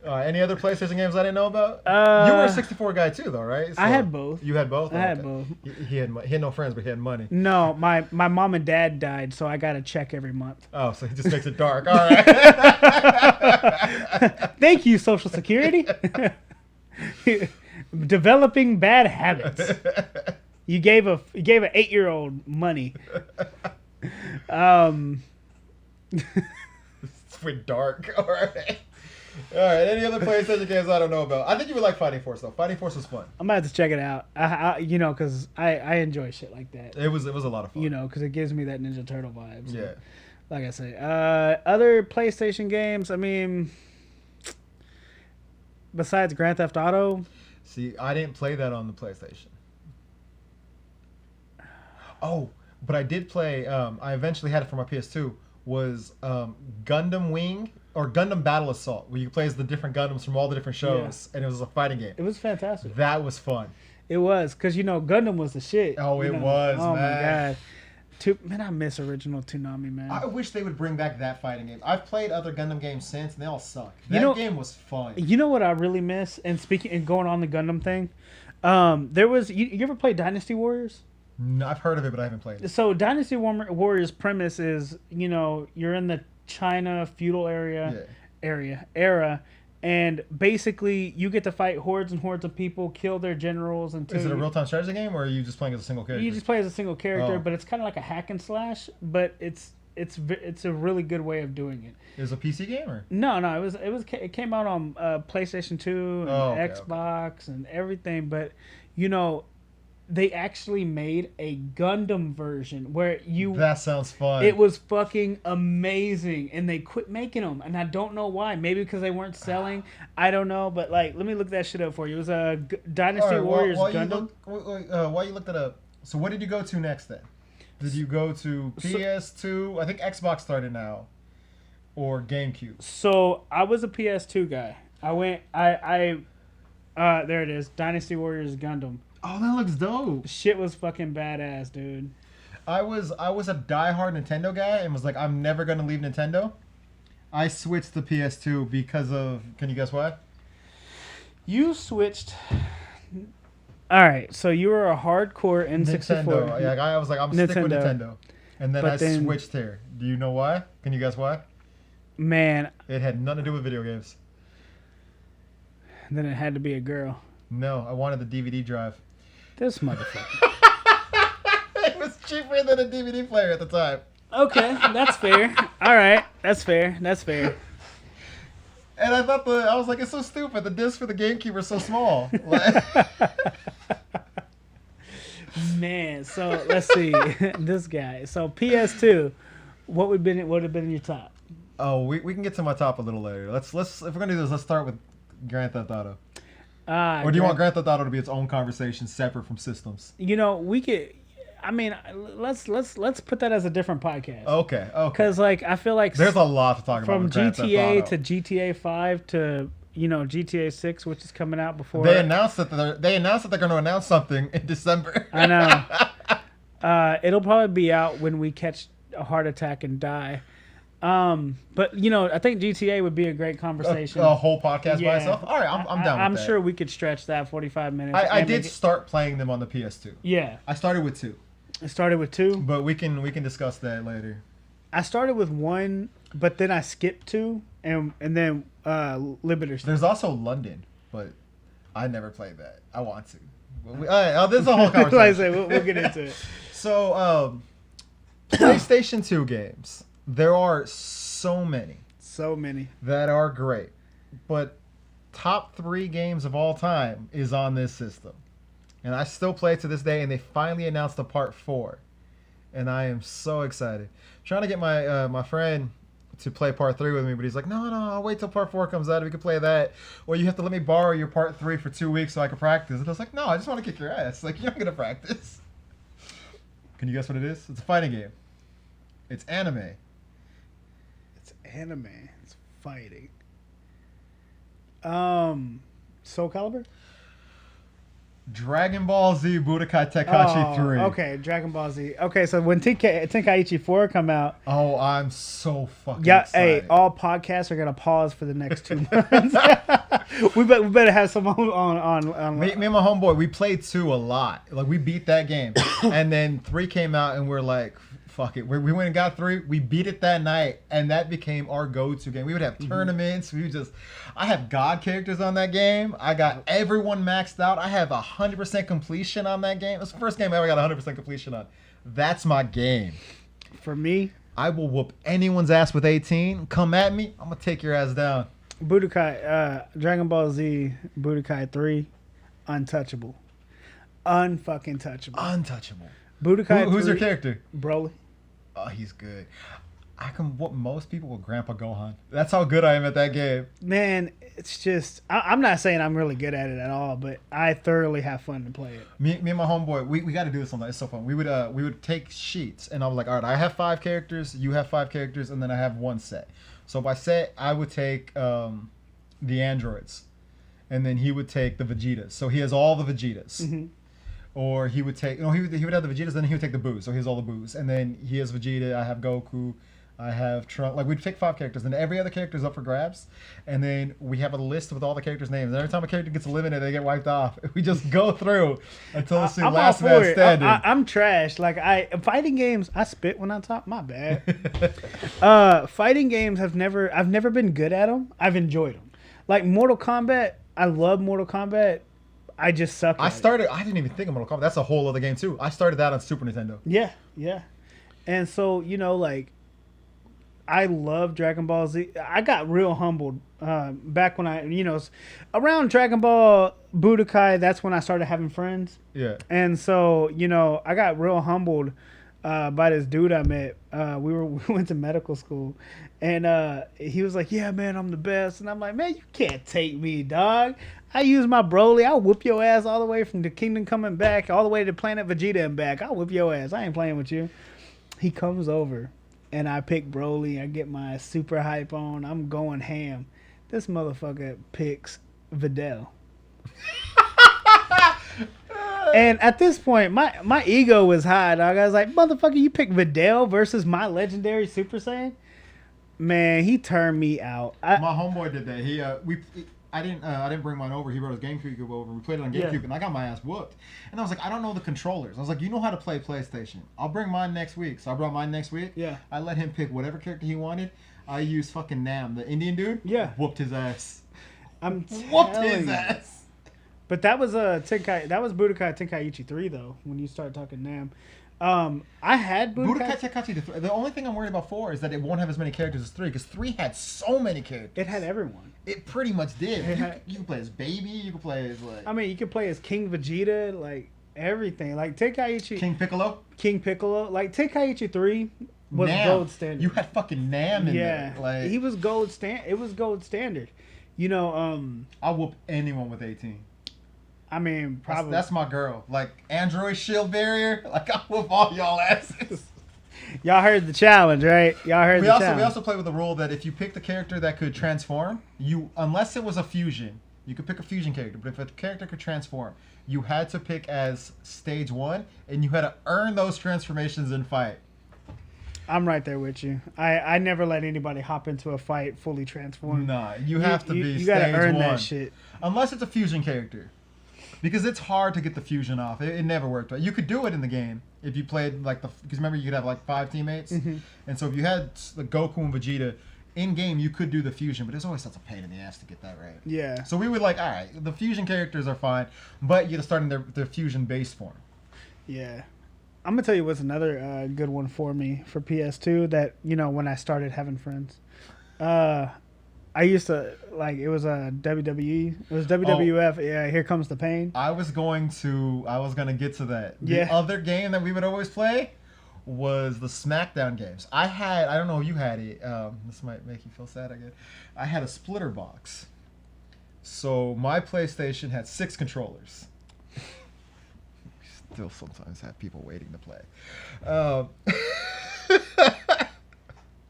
Any other PlayStation games I didn't know about? You were a 64 guy too, though, right? So I had both. You had both? I had both. He had no friends, but he had money. No, my mom and dad died, so I got a check every month. Oh, so he just makes it dark. All right. Thank you, Social Security. Developing bad habits. You gave an 8-year-old money. It's went dark. All right. All right. Any other PlayStation games I don't know about? I think you would like Fighting Force though. Fighting Force was fun. I'm about to check it out. Because I enjoy shit like that. It was a lot of fun. Because it gives me that Ninja Turtle vibe. So, Yeah. like I say, other PlayStation games. I mean, besides Grand Theft Auto. See, I didn't play that on the PlayStation. Oh, but I did play. I eventually had it for my PS2. Was Gundam Wing or Gundam Battle Assault, where you play as the different Gundams from all the different shows, and it was a fighting game. It was fantastic. That was fun. It was, because Gundam was the shit. Oh, it was, oh man. My god. Man, I miss original Toonami, man. I wish they would bring back that fighting game. I've played other Gundam games since, and they all suck. That game was fun. You know what I really miss? And speaking and going on the Gundam thing, there was you ever play Dynasty Warriors? No, I've heard of it, but I haven't played it. So Dynasty Warriors premise is, you're in the China feudal era, and basically you get to fight hordes and hordes of people, kill their generals. Until Is it a real-time strategy game, or are you just playing as a single character? You just play as a single character, Oh. but it's kind of like a hack and slash. But it's a really good way of doing it. Is it a PC game or? No, it came out on PlayStation 2 and Xbox and everything. But they actually made a Gundam version where That sounds fun. It was fucking amazing, and they quit making them, and I don't know why. Maybe because they weren't selling. I don't know, but let me look that shit up for you. It was a Dynasty Warriors Gundam. While you looked it up, so what did you go to next then? Did you go to PS2? I think Xbox started now, or GameCube. So I was a PS2 guy. I went. There it is. Dynasty Warriors Gundam. Oh, that looks dope. Shit was fucking badass, dude. I was a diehard Nintendo guy and was like, I'm never gonna leave Nintendo. I switched to PS2 because of. Can you guess why? You switched. All right, so you were a hardcore N64. Nintendo. Yeah, I was like, I'm stick with Nintendo, and then I switched here. Do you know why? Can you guess why? Man, it had nothing to do with video games. Then it had to be a girl. No, I wanted the DVD drive. This motherfucker. It was cheaper than a DVD player at the time. Okay, that's fair. All right, that's fair. And I thought I was like, it's so stupid. The discs for the GameCube are so small. Man, so let's see. This guy. So PS2, what would have been in your top? Oh, we can get to my top a little later. Let's if we're gonna do this, let's start with Grand Theft Auto. Or do you want Grand Theft Auto to be its own conversation, separate from systems? We could. I mean, let's put that as a different podcast. Okay. Because I feel like there's a lot to talk about. From GTA to GTA 5 to GTA 6, which is coming out before. They announced that they're going to announce something in December. I know. It'll probably be out when we catch a heart attack and die. But I think GTA would be a great conversation. A whole podcast by itself. All right, I'm down. I'm with that. sure we could stretch that 45 minutes. I did start playing them on the PS2. Yeah, I started with 2. I started with 2, but we can discuss that later. I started with 1, but then I skipped 2, and then Liberator. There's also London, but I never played that. I want to. This is a whole conversation. Like I say, we'll get into it. So, PlayStation 2 games. There are so many that are great, but top 3 games of all time is on this system, and I still play it to this day. And they finally announced a part 4, and I am so excited. I'm trying to get my friend to play part 3 with me, but he's like, no, I'll wait till part 4 comes out. We can play that, or you have to let me borrow your part 3 for 2 weeks so I can practice. And I was like, no, I just want to kick your ass. Like, you're not gonna practice. Can you guess what it is? It's a fighting game. It's anime. It's fighting. Soul Calibur? Dragon Ball Z Budokai Tenkaichi 3. Okay, Dragon Ball Z. Okay, so when Tenkaichi 4 come out, Oh, I'm so fucking hey, excited. all podcasts are gonna pause for the next 2 months. we better have some on Me and my homeboy, we played 2 a lot. Like, we beat that game. And then 3 came out, and we're like, fuck it. We went and got 3. We beat it that night, and that became our go-to game. We would have tournaments. I have God characters on that game. I got everyone maxed out. I have 100% completion on that game. It's the first game I ever got 100% completion on. That's my game. For me, I will whoop anyone's ass with 18. Come at me, I'm gonna take your ass down. Budokai, Dragon Ball Z, Budokai 3, untouchable, unfucking touchable. Untouchable. Budokai. Who's 3, your character? Broly. Oh, he's good. I can whoop most people with Grandpa Gohan. That's how good I am at that game. Man, it's just I'm not saying I'm really good at it at all, but I thoroughly have fun to play it. Me and my homeboy, we got to do this sometime. It's so fun. We would take sheets, and I was like, all right, I have 5 characters, you have 5 characters, and then I have 1 set. So by set, I would take the androids, and then he would take the Vegetas. So he has all the Vegetas. Mm-hmm. Or he would take, he would have the Vegetas, then he would take the Boos. So he has all the Boos. And then he has Vegeta, I have Goku, I have Trunks. Like, we'd pick 5 characters, and every other character is up for grabs. And then we have a list with all the characters' names. And every time a character gets eliminated, they get wiped off. We just go through until it's the last man standing. I'm trash. Like, fighting games, I spit when I talk. My bad. Fighting games I've never been good at them. I've enjoyed them. Like Mortal Kombat, I love Mortal Kombat. I just suck. I didn't even think of Mortal Kombat. That's a whole other game too. I started that on Super Nintendo. Yeah. And so, like, I love Dragon Ball Z. I got real humbled back when around Dragon Ball Budokai, that's when I started having friends. Yeah. And so, I got real humbled by this dude I met. We went to medical school, and he was like, "Yeah, man, I'm the best." And I'm like, "Man, you can't take me, dog. I use my Broly. I'll whoop your ass all the way from the Kingdom Coming back, all the way to Planet Vegeta and back. I'll whoop your ass. I ain't playing with you." He comes over, and I pick Broly. I get my super hype on. I'm going ham. This motherfucker picks Videl. And at this point, my ego was high, dog. I was like, "Motherfucker, you pick Videl versus my legendary Super Saiyan?" Man, he turned me out. My homeboy did that. I didn't bring mine over. He brought his GameCube over. We played it on GameCube, and I got my ass whooped. And I was like, I don't know the controllers. I was like, you know how to play PlayStation. I'll bring mine next week. So I brought mine next week. Yeah. I let him pick whatever character he wanted. I used fucking Nam, the Indian dude. Yeah. Whooped his ass. Whooped his ass. But that was Budokai Tenkaichi 3 though. When you start talking Nam, I had Budokai Tenkaichi 3. The only thing I'm worried about 4 is that it won't have as many characters as 3, because 3 had so many characters. It had everyone. It pretty much did. You can play as Baby. You can play as like. I mean, you could play as King Vegeta, like everything. Like Tenkaichi. King Piccolo. Like Tenkaichi 3 was Nam. gold standard. You had fucking Nam in there. Like, he was gold standard. It was gold standard. I'll whoop anyone with 18. I mean, probably. That's my girl. Like, Android Shield Barrier. Like, I'll whoop all y'all asses. Y'all heard the challenge, right? Y'all heard the challenge. We also play with the rule that if you picked a character that could transform, unless it was a fusion, you could pick a fusion character. But if a character could transform, you had to pick as stage 1, and you had to earn those transformations in fight. I'm right there with you. I never let anybody hop into a fight fully transformed. Nah, you have to be you stage gotta earn 1. that shit. Unless it's a fusion character. Because it's hard to get the fusion off. It never worked. You could do it in the game if you played because remember you could have like 5 teammates, and so if you had the Goku and Vegeta in game, you could do the fusion, but it's always such a pain in the ass to get that right. Yeah. So we would all right, the fusion characters are fine, but you got to start in their fusion base form. Yeah. I'm gonna tell you what's another good one for me for PS2 that when I started having friends. I used to it was a WWE. It was WWF. Yeah, Here Comes the Pain. I was gonna get to that. The other game that we would always play was the SmackDown games. I don't know if you had it. This might make you feel sad again. I had a splitter box. So my PlayStation had 6 controllers. Still sometimes have people waiting to play. I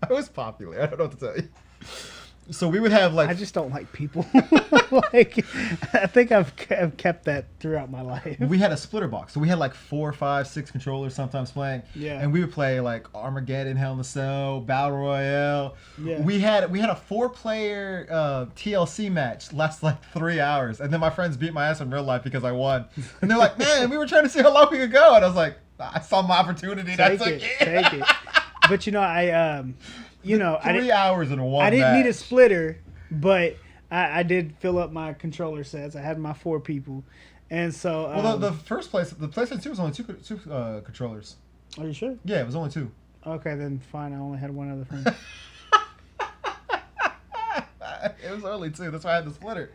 was popular. I don't know what to tell you. So we would have like I just don't like people. Like, I think I've kept that throughout my life. we had a splitter box, so we had like 4, 5, 6 controllers sometimes playing. Yeah. And we would play like Armageddon, Hell in a Cell, Battle Royale. Yeah. We had a 4-player TLC match, last like 3 hours, and then my friends beat my ass in real life because I won. And they're like, "Man, we were trying to see how long we could go," and I was like, "I saw my opportunity. And I took it." Take it. But I 3 hours in one. I didn't match. need a splitter, but I did fill up my controller sets. I had my 4 people, and so. Well, the first place, the PlayStation 2 was only two controllers. Are you sure? Yeah, it was only 2. Okay, then fine. I only had one other friend. It was only 2. That's why I had the splitter.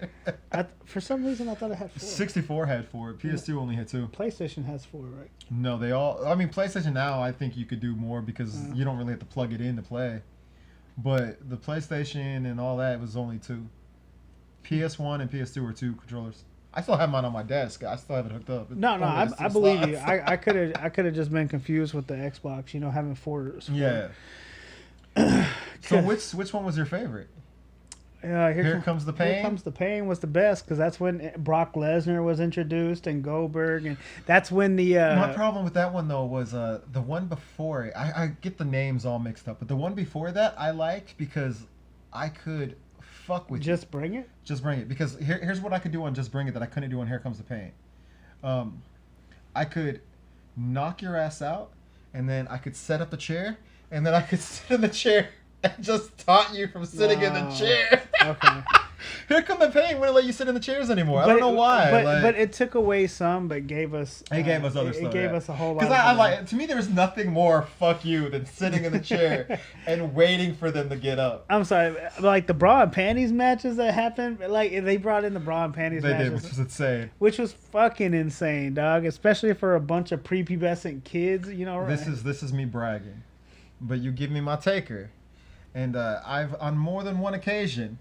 For some reason, I thought it had 4. 64 had 4. PS2 only had 2. PlayStation has 4, right? No, they all. I mean, PlayStation now, I think you could do more because you don't really have to plug it in to play. But the PlayStation and all that was only 2. PS1 and PS2 were 2 controllers. I still have mine on my desk. I still have it hooked up. No, I believe you. I could have just been confused with the Xbox. Having 4. Yeah. So which one was your favorite? Here Comes the Pain? Here Comes the Pain was the best because that's when Brock Lesnar was introduced and Goldberg, and that's when the. My problem with that one though was the one before it. I get the names all mixed up, but the one before that I liked because I could fuck with Just Bring It. Just Bring It, because here's what I could do on Just Bring It that I couldn't do on Here Comes the Pain. I could knock your ass out, and then I could set up the chair, and then I could sit in the chair and just taunt you from sitting in the chair. Okay. Here Come the Pain wouldn't let you sit in the chairs anymore. I don't know why. But it took away some, but gave us. It gave us other stuff. It gave us a whole lot. Because I like, to me, there's nothing more fuck you than sitting in the chair and waiting for them to get up. I'm sorry, like the bra and panties matches that happened, like they brought in the bra and panties They matches, did, which was insane. which was fucking insane, dog. Especially for a bunch of prepubescent kids, This is me bragging, but you give me my taker, and I've on more than one occasion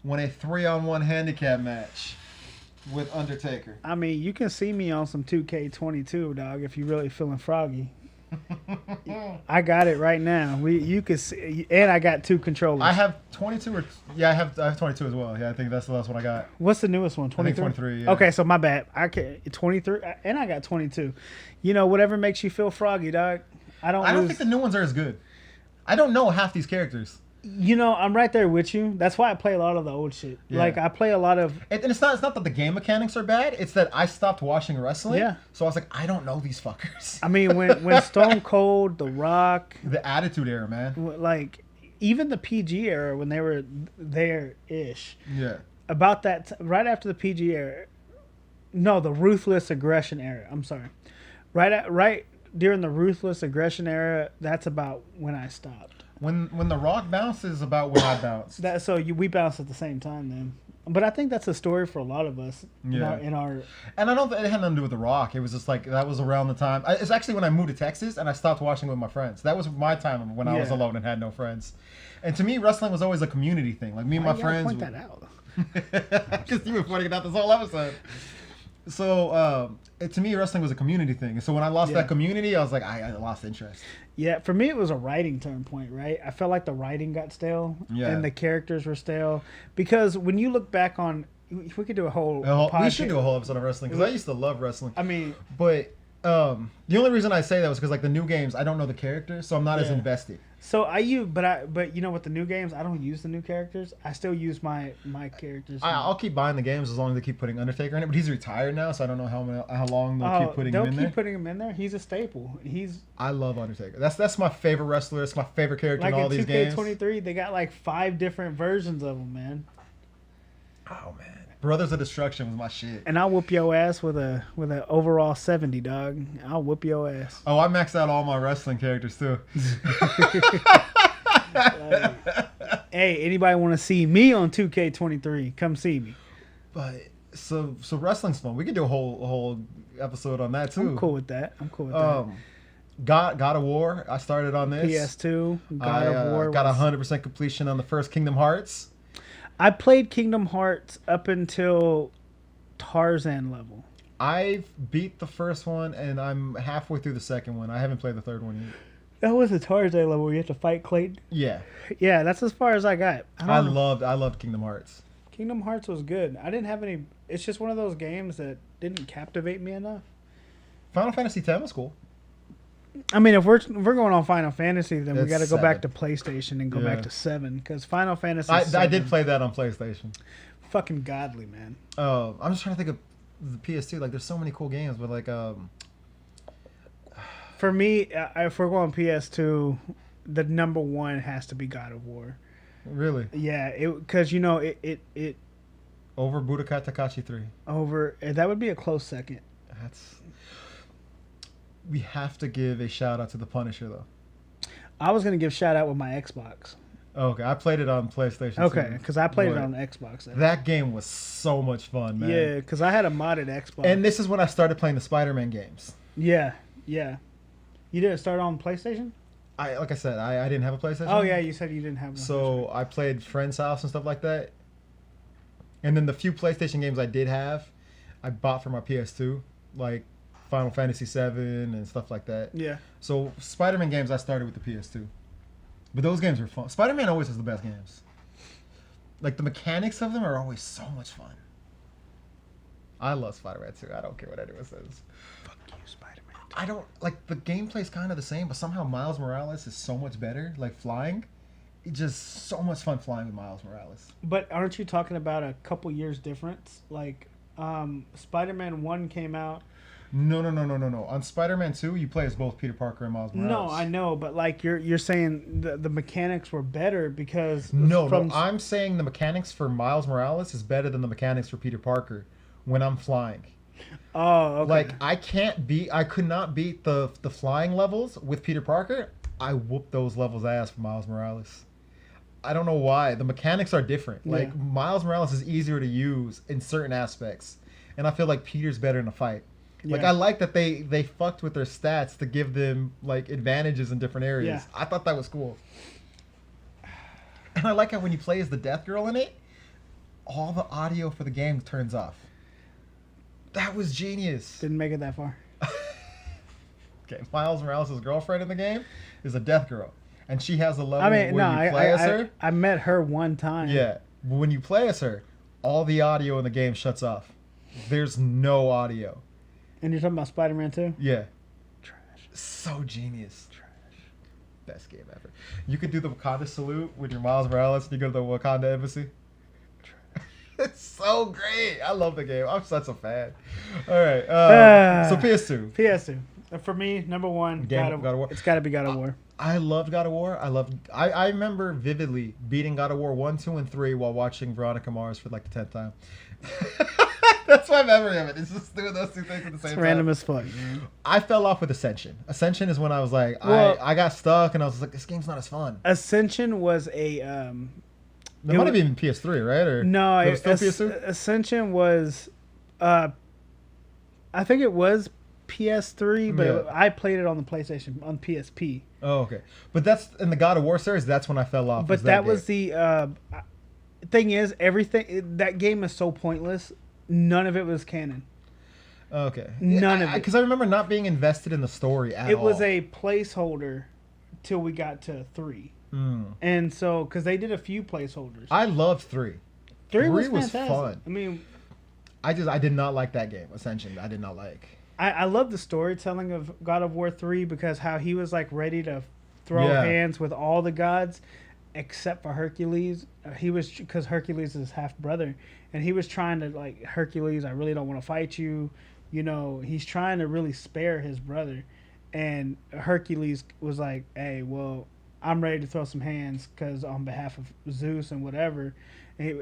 won a 3-on-1 handicap match with Undertaker. I mean, you can see me on some 2K22, dog, if you're really feeling froggy. I got it right now. You can see, and I got 2 controllers. I have 22 I have 22 as well. Yeah, I think that's the last one I got. What's the newest one? 23. I think 23. Yeah. Okay, so my bad. I can 23, and I got 22. Whatever makes you feel froggy, dog. I don't think the new ones are as good. I don't know half these characters. I'm right there with you. That's why I play a lot of the old shit. Yeah. Like I play a lot of. And it's not that the game mechanics are bad. It's that I stopped watching wrestling. Yeah. So I was like, I don't know these fuckers. I mean, when Stone Cold, The Rock, The Attitude Era, man. like even the PG era when they were there-ish. Yeah. About that, right after the PG era. No, the Ruthless Aggression era. I'm sorry. Right during the Ruthless Aggression era. That's about when I stopped. When The Rock bounces, about when I bounce. We bounced at the same time then. But I think that's a story for a lot of us. Yeah. In our And I don't think it had nothing to do with The Rock. It was just like that was around the time. It's actually when I moved to Texas and I stopped watching with my friends. That was my time when I was alone and had no friends. And to me, wrestling was always a community thing. Like me and my friends. Point that out. Because you were pointing it out this whole episode. So to me, wrestling was a community thing. And so when I lost that community, I was like, I lost interest. Yeah, for me, it was a writing turn point, right? I felt like the writing got stale and the characters were stale. Because when you look back on, we could do a whole podcast. We should do a whole episode of wrestling because I used to love wrestling. I mean, but the only reason I say that was because like the new games, I don't know the characters, so I'm not as invested. So but with the new games, I don't use the new characters. I still use my characters. I'll keep buying the games as long as they keep putting Undertaker in it. But he's retired now, so I don't know how long they'll keep putting him in there. They'll keep putting him in there. He's a staple. I love Undertaker. That's my favorite wrestler. It's my favorite character in all these games. Like in 2K23, they got like 5 different versions of him, man. Oh man, Brothers of Destruction was my shit. And I'll whoop your ass with an overall 70, dog. I'll whoop your ass. Oh, I maxed out all my wrestling characters too. Hey, anybody want to see me on 2K23? Come see me. But so wrestling's fun. We could do a whole episode on that too. I'm cool with that. God of War. I started on this. PS2. God of War. Got 100% completion on the first Kingdom Hearts. I played Kingdom Hearts up until Tarzan level. I've beat the first one and I'm halfway through the second one. I haven't played the third one yet. That was a Tarzan level where you have to fight Clayton. Yeah, Yeah, that's as far as I got. I loved Kingdom Hearts. Kingdom Hearts was good. I didn't have any. It's just one of those games that didn't captivate me enough. Final Fantasy X was cool. I mean, if we're going on Final Fantasy, then we It's got to go back to 7. PlayStation and go Yeah. back to 7 because Final Fantasy. I 7, did play that on PlayStation. fucking godly, man. I'm just trying to think of the PS2. Like, there's so many cool games, but like, For me, if we're going PS2, the number one has to be God of War. really Yeah, because it over Budokai Tenkaichi 3. over that would be a close second. That's. We have to give a shout out to the Punisher though. I was gonna give shout out with my Xbox. Okay, I played it on PlayStation. Okay, too, because I played it but on Xbox. That game was so much fun, man. Yeah, because I had a modded Xbox. And this is when I started playing the Spider-Man games. yeah. You didn't start on PlayStation? Like I said, I didn't have a PlayStation. Oh yeah, you said you didn't have one. So I played friends' house and stuff like that. And then the few PlayStation games I did have, I bought for my PS2, like Final Fantasy VII and stuff like that. Yeah. So Spider-Man games, I started with the PS2. But those games are fun. Spider-Man always has the best games. Like the mechanics of them are always so much fun. I love Spider-Man 2. I don't care what anyone says. Fuck you, Spider-Man. I don't like the gameplay's kind of the same, but somehow Miles Morales is so much better. Like flying, it's just so much fun flying with Miles Morales. But aren't you talking about a couple years difference? Like, Spider-Man 1 came out. No. On Spider-Man 2, you play as both Peter Parker and Miles Morales. No, I know, but like you're saying the mechanics were better because No, I'm saying the mechanics for Miles Morales is better than the mechanics for Peter Parker when I'm flying. Oh, okay. Like I could not beat the flying levels with Peter Parker. I whooped those levels ass for Miles Morales. I don't know why. The mechanics are different. Like Yeah. Miles Morales is easier to use in certain aspects, and I feel like Peter's better in a fight. Like Yeah. I like that they fucked with their stats to give them like advantages in different areas. Yeah. I thought that was cool. And I like how when you play as the Death Girl in it, all the audio for the game turns off. That was genius. Didn't make it that far. Okay, Miles Morales' girlfriend in the game is a Death Girl, and she has a level I mean, where no, you play as her. I met her one time. Yeah, but when you play as her, all the audio in the game shuts off. There's no audio. And you're talking about Spider-Man 2? Yeah, Trash. so genius. Best game ever. You could do the Wakanda salute with your Miles Morales and you go to the Wakanda embassy. It's so great. I love the game. I'm such a fan. All right. So PS2. PS2. For me, number one, God of War. It's got to be God of War. I loved God of War. I remember vividly beating God of War 1, 2, and 3 while watching Veronica Mars for like the 10th time. That's my memory of it. It's just doing those two things at the same It's time. random as fuck, man. I fell off with Ascension. Ascension is when I was like, Well- I got stuck and I was like, this game's not as fun. Ascension was a It might have been PS3, right? Or no. it was still PS2? Ascension was, I think it was PS3, but Yeah. I played it on the PlayStation on PSP. Oh, okay. But that's in the God of War series. That's when I fell off. But that was the thing is everything that game is so pointless. None of it was canon. Okay. None of it. Because I remember not being invested in the story at all. It was a placeholder till we got to 3. And so, because they did a few placeholders. I loved 3. 3 was 3 was fantastic. fun. I mean, I did not like that game. Ascension, I did not like. I love the storytelling of God of War 3 because how he was like ready to throw Yeah. hands with all the gods except for Hercules. He was, because Hercules is his half brother, and he was trying to like, Hercules, I really don't want to fight you. You know, he's trying to really spare his brother, and Hercules was like, hey, well, I'm ready to throw some hands because on behalf of Zeus and whatever,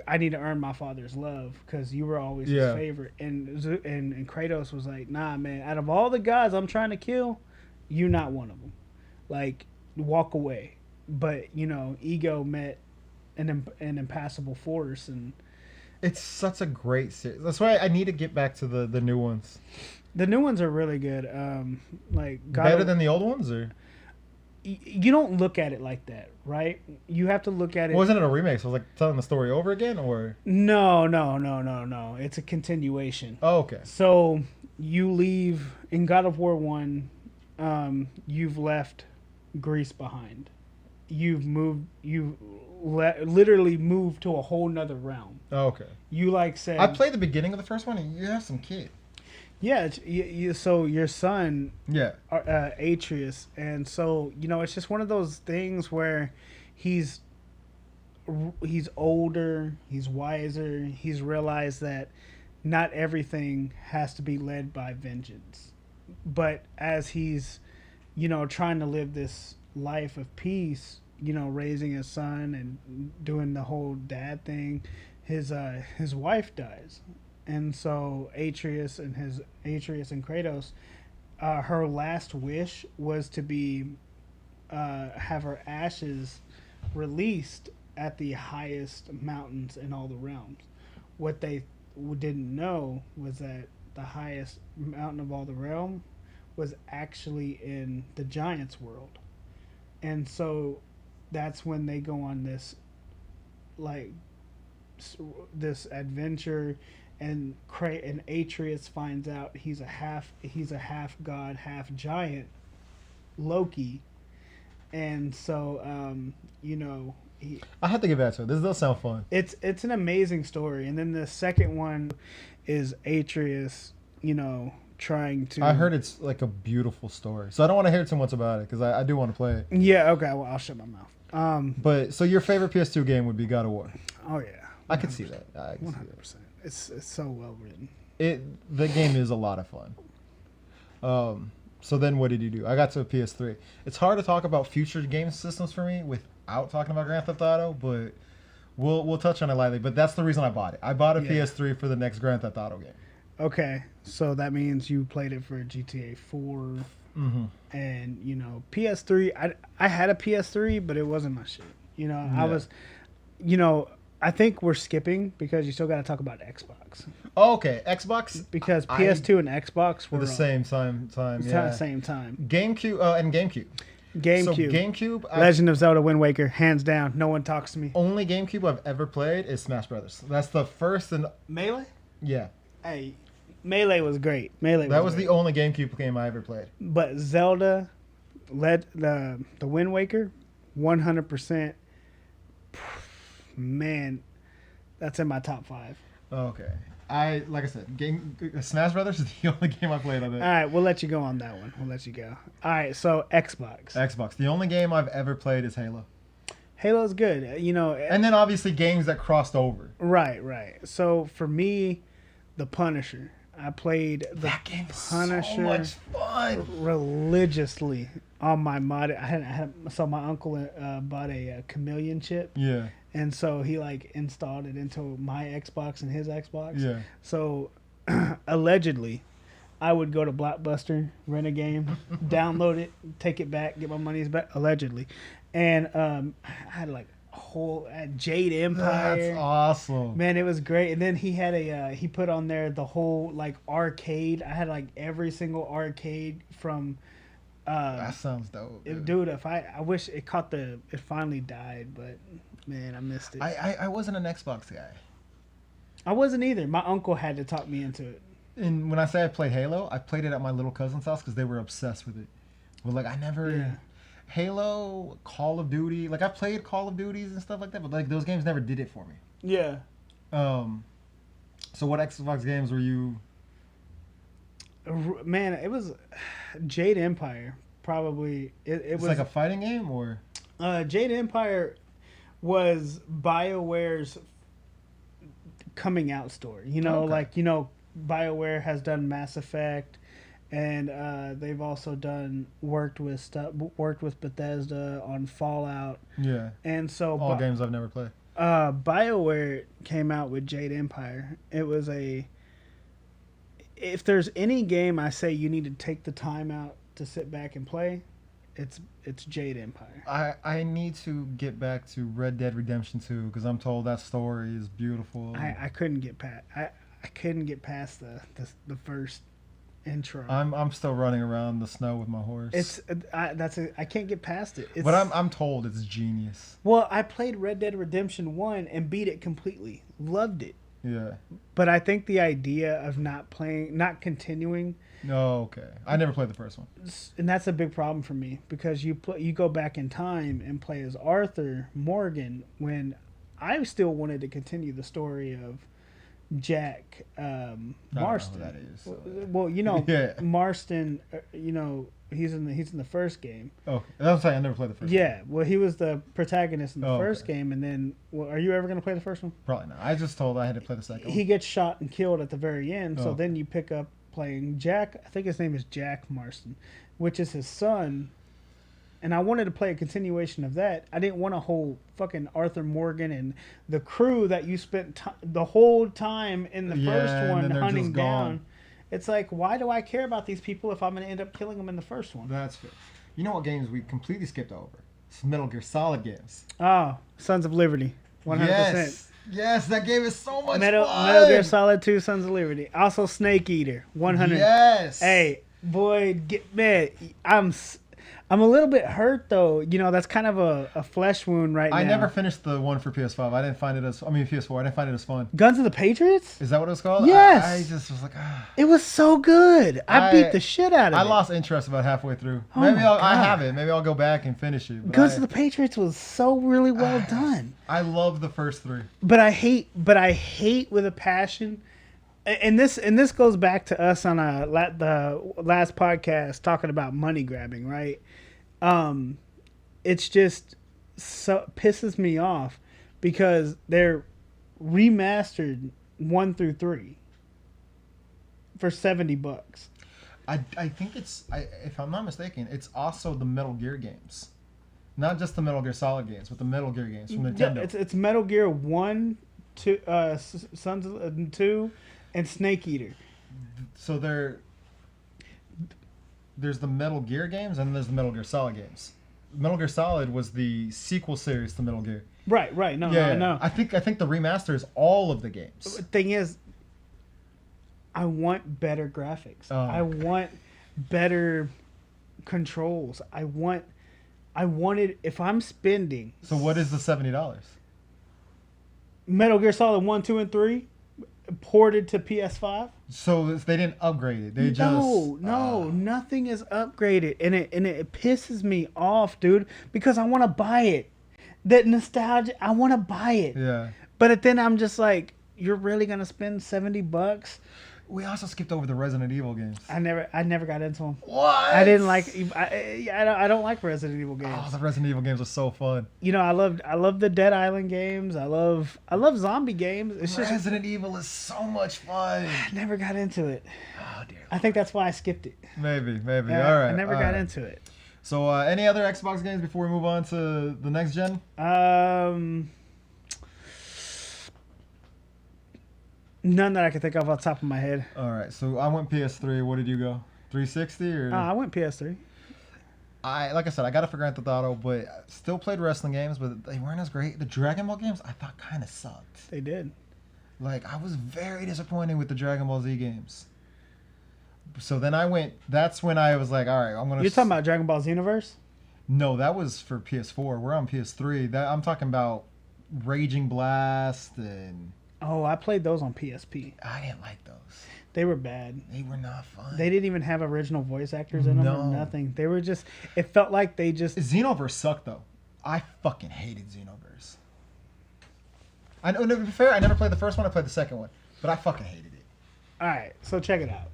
I need to earn my father's love because you were always his favorite. And Kratos was like, nah, man, out of all the gods I'm trying to kill, you're not one of them. Like, walk away. But, you know, ego met an impassable force. And It's such a great series. That's why I need to get back to the new ones. the new ones are really good. Like Better than the old ones? Or you don't look at it like that, right? You have to look at it. wasn't it a remake? So it was like telling the story over again? Or No. It's a continuation. Oh, okay. So you leave in God of War 1, you've left Greece behind. Literally moved to a whole nother realm. Oh, okay. You like said I played the beginning of the first one, and you have some kid. yeah. So your son, Yeah. Atreus, and so it's just one of those things where he's older, he's wiser, he's realized that not everything has to be led by vengeance, but as he's trying to live this life of peace, raising his son and doing the whole dad thing, his wife dies, and so Atreus and Kratos, her last wish was to be have her ashes released at the highest mountains in all the realms. What they didn't know was that the highest mountain of all the realm was actually in the giants world. And so that's when they go on this this adventure, and Atreus finds out he's a half god, half giant, Loki. And so I have to get back to it. This does sound fun. it's an amazing story. And then the second one is Atreus, trying to. I heard it's like a beautiful story, so I don't want to hear too much about it because I do want to play it. Yeah, okay, well, I'll shut my mouth. But so your favorite PS2 game would be God of War. Oh yeah, 100%. I could see that. I can 100%. It's so well written. The game is a lot of fun. So then what did you do? I got to a PS3. It's hard to talk about future game systems for me without talking about Grand Theft Auto, but we'll touch on it lightly. But that's the reason I bought it. I bought a PS3 for the next Grand Theft Auto game. Okay, so that means you played it for GTA 4. Mm-hmm. And PS3. I had a PS3, but it wasn't my shit. I was, I think we're skipping because you still got to talk about Xbox. Oh, okay, Xbox. Because PS2 and Xbox were the same time. Yeah, same time. GameCube and GameCube. So GameCube. Legend of Zelda: Wind Waker, hands down. No one talks to me. Only GameCube I've ever played is Smash Brothers. That's the first and Melee. Yeah. Hey, Melee was great. That was the only GameCube game I ever played. But Zelda, the Wind Waker, 100%. Man, that's in my top 5. Okay. Like I said, Smash Brothers is the only game I played on it. All right, we'll let you go on that one. We'll let you go. All right, so Xbox. The only game I've ever played is Halo. Halo's good, And then obviously games that crossed over. Right. So for me, The Punisher. I played The Punisher so much fun religiously on my mod. So my uncle bought a Chameleon chip. Yeah. And so he installed it into my Xbox and his Xbox. Yeah. So allegedly, I would go to Blockbuster, rent a game, download it, take it back, get my money's back. Allegedly, and I had Jade Empire. That's awesome. Man, it was great. And then he had he put on there the whole arcade. I had every single arcade from. That sounds dope, dude. I wish it finally died, but. Man, I missed it. I wasn't an Xbox guy. I wasn't either. My uncle had to talk me into it. And when I say I played Halo, I played it at my little cousin's house because they were obsessed with it. But I never... Yeah. Halo, Call of Duty... I played Call of Duties and stuff like that, but those games never did it for me. Yeah. So what Xbox games were you... Man, it was Jade Empire. Probably. It was like a fighting game, or... Jade Empire... was BioWare's coming out story. BioWare has done Mass Effect, and they've also worked with Bethesda on Fallout. Yeah. And so all games I've never played. BioWare came out with Jade Empire. It was if there's any game I say you need to take the time out to sit back and play, it's Jade Empire. I need to get back to Red Dead Redemption 2 because I'm told that story is beautiful. I couldn't get past. I couldn't get past the first intro. I'm still running around the snow with my horse. I can't get past it. But I'm told it's genius. Well, I played Red Dead Redemption 1 and beat it completely. Loved it. Yeah. But I think the idea of not continuing, No, okay. I never played the first one. And that's a big problem for me because you go back in time and play as Arthur Morgan when I still wanted to continue the story of Jack Marston. I don't know who that is. So. Well, you know, Yeah. Marston. You know, he's in the first game. Oh, that's why I never played the first. Yeah, well, he was the protagonist in the first okay. game, and then, well, are you ever going to play the first one? Probably not. I just told I had to play the second He one. gets shot and killed at the very end, so Oh. then you pick up playing Jack. I think his name is Jack Marston, which is his son. And I wanted to play a continuation of that. I didn't want a whole fucking Arthur Morgan and the crew that you spent the whole time in the Yeah, first and one then they're hunting just down. gone. It's like, why do I care about these people if I'm going to end up killing them in the first one? That's fair. You know what games we completely skipped over? It's Metal Gear Solid games. Oh, Sons of Liberty. 100%. Yes, that game is so much Metal Gear Solid 2, Sons of Liberty. Also Snake Eater, 100. Yes. Hey, boy, man, I'm a little bit hurt though. You know, that's kind of a flesh wound right now. I never finished the one for PS5. I didn't find it PS4. I didn't find it as fun. Guns of the Patriots? Is that what it was called? Yes. I just was like, ah. It was so good. I beat the shit out of it. I lost interest about halfway through. Oh Maybe my I God. have it. Maybe I'll go back and finish it. But Guns of the Patriots was so really well done. I love the first three. But I hate with a passion. And this goes back to us on the last podcast talking about money grabbing, right? It's just so pisses me off because they're remastered 1 through 3 for $70. I think it's, if I'm not mistaken, it's also the Metal Gear games. Not just the Metal Gear Solid games, but the Metal Gear games from Nintendo. Yeah, it's Metal Gear 1, 2, Sons of 2, and Snake Eater. So there's the Metal Gear games and there's the Metal Gear Solid games. Metal Gear Solid was the sequel series to Metal Gear. Right. No. I think the remaster is all of the games. Thing is, I want better graphics. Oh. I want better controls. I wanted, if I'm spending. So what is the $70? Metal Gear Solid 1, 2, and 3 ported to PS5? So they didn't upgrade it. They Nothing is upgraded, and it pisses me off, dude, because I want to buy it. That nostalgia, I want to buy it. Yeah. But then I'm just like, you're really gonna spend $70? We also skipped over the Resident Evil games. I never got into them. What? I didn't like. I don't like Resident Evil games. Oh, the Resident Evil games are so fun. You know, I love the Dead Island games. I love zombie games. It's just Resident Evil is so much fun. I never got into it. Oh dear. I think that's why I skipped it. Maybe. All right. I never got into it. So, any other Xbox games before we move on to the next gen? None that I can think of off the top of my head. All right. So I went PS3. What did you go? 360 or? I went PS3. Like I said, I got it for Grand Theft Auto, but still played wrestling games, but they weren't as great. The Dragon Ball games I thought kind of sucked. They did. Like I was very disappointed with the Dragon Ball Z games. So then that's when I was like, all right, I'm gonna. You're talking about Dragon Ball Xenoverse? No, that was for PS4. We're on PS3. I'm talking about Raging Blast and. Oh, I played those on PSP. I didn't like those. They were bad. They were not fun. They didn't even have original voice actors in them or No. nothing. They were just. It felt like they just. Xenoverse sucked though. I fucking hated Xenoverse. I know. To be fair, I never played the first one. I played the second one, but I fucking hated it. All right, so check it out.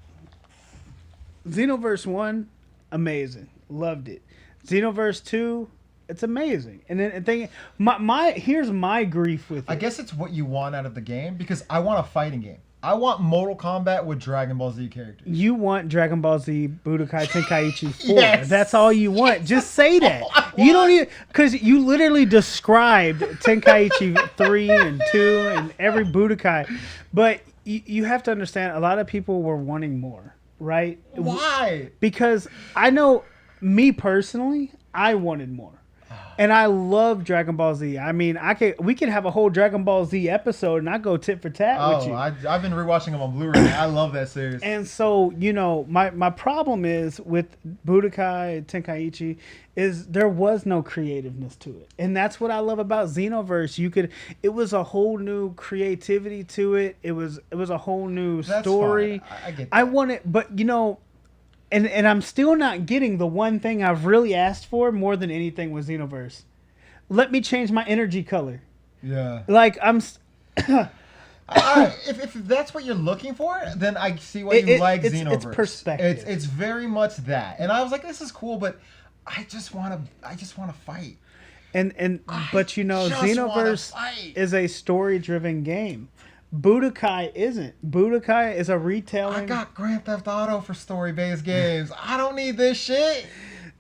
Xenoverse 1, amazing, loved it. Xenoverse 2, it's amazing. And then here's my grief with it. I guess it's what you want out of the game because I want a fighting game. I want Mortal Kombat with Dragon Ball Z characters. You want Dragon Ball Z Budokai Tenkaichi 4. Yes. That's all you want. Just say that. You don't even, because you literally described Tenkaichi 3 and 2 and every Budokai. But you have to understand, a lot of people were wanting more, right? Why? Because I know, me personally, I wanted more. And I love Dragon Ball Z. I mean, we could have a whole Dragon Ball Z episode, and I go tit for tat with you. I've been rewatching them on Blu-ray. I love that series. And so, you know, my problem is with Budokai Tenkaichi is there was no creativeness to it. And that's what I love about Xenoverse. It was a whole new creativity to it. It was a whole new That's story. fine. I get that. I want it, but you know, And I'm still not getting the one thing I've really asked for more than anything with Xenoverse. Let me change my energy color. Yeah. Like If that's what you're looking for, then I see why you like Xenoverse. It's perspective. It's very much that, and I was like, this is cool, but I just want to fight. But you know, Xenoverse is a story-driven game. Budokai isn't. Budokai is a retelling. I got Grand Theft Auto for story-based games. I don't need this shit.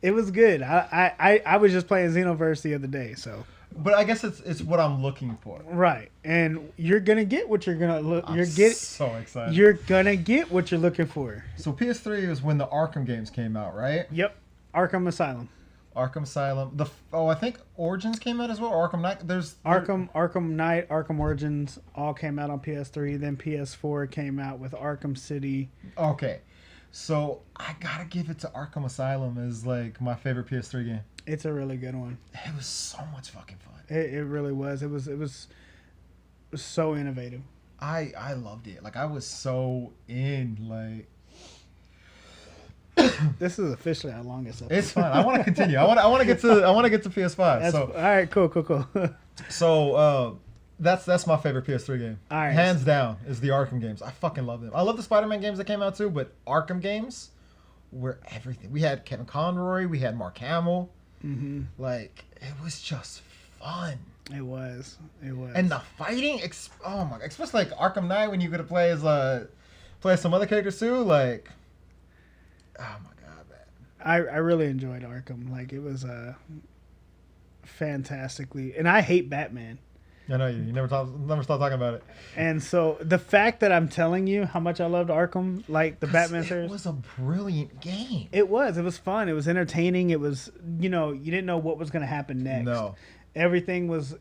It was good. I was just playing Xenoverse the other day, so. But I guess it's what I'm looking for. Right, and you're gonna get what you're gonna look. So excited. You're gonna get what you're looking for. So PS3 was when the Arkham games came out, right? Yep, Arkham Asylum. Arkham Asylum. I think Origins came out as well. Arkham Knight. Arkham Knight, Arkham Origins all came out on PS3. Then PS4 came out with Arkham City. Okay, so I gotta give it to Arkham Asylum as like my favorite PS3 game. It's a really good one. It was so much fucking fun. It really was. It was so innovative. I loved it. Like I was so in. Like this is officially our longest episode. it's fun. I want to continue. I want to get to PS5. So all right, cool. So that's my favorite PS3 game. All right. Hands down is the Arkham games. I fucking love them. I love the Spider-Man games that came out too, but Arkham games were everything. We had Kevin Conroy. We had Mark Hamill. Mm-hmm. Like it was just fun. It was. And the fighting, oh my god, especially like Arkham Knight when you could play as some other characters too. Like, oh my god, man. I really enjoyed Arkham. Like it was fantastically, and I hate Batman. I know you never stop talking about it. And so the fact that I'm telling you how much I loved Arkham, like the Batman series, it was a brilliant game. It was fun. It was entertaining. It was, you didn't know what was going to happen next. No. Everything was,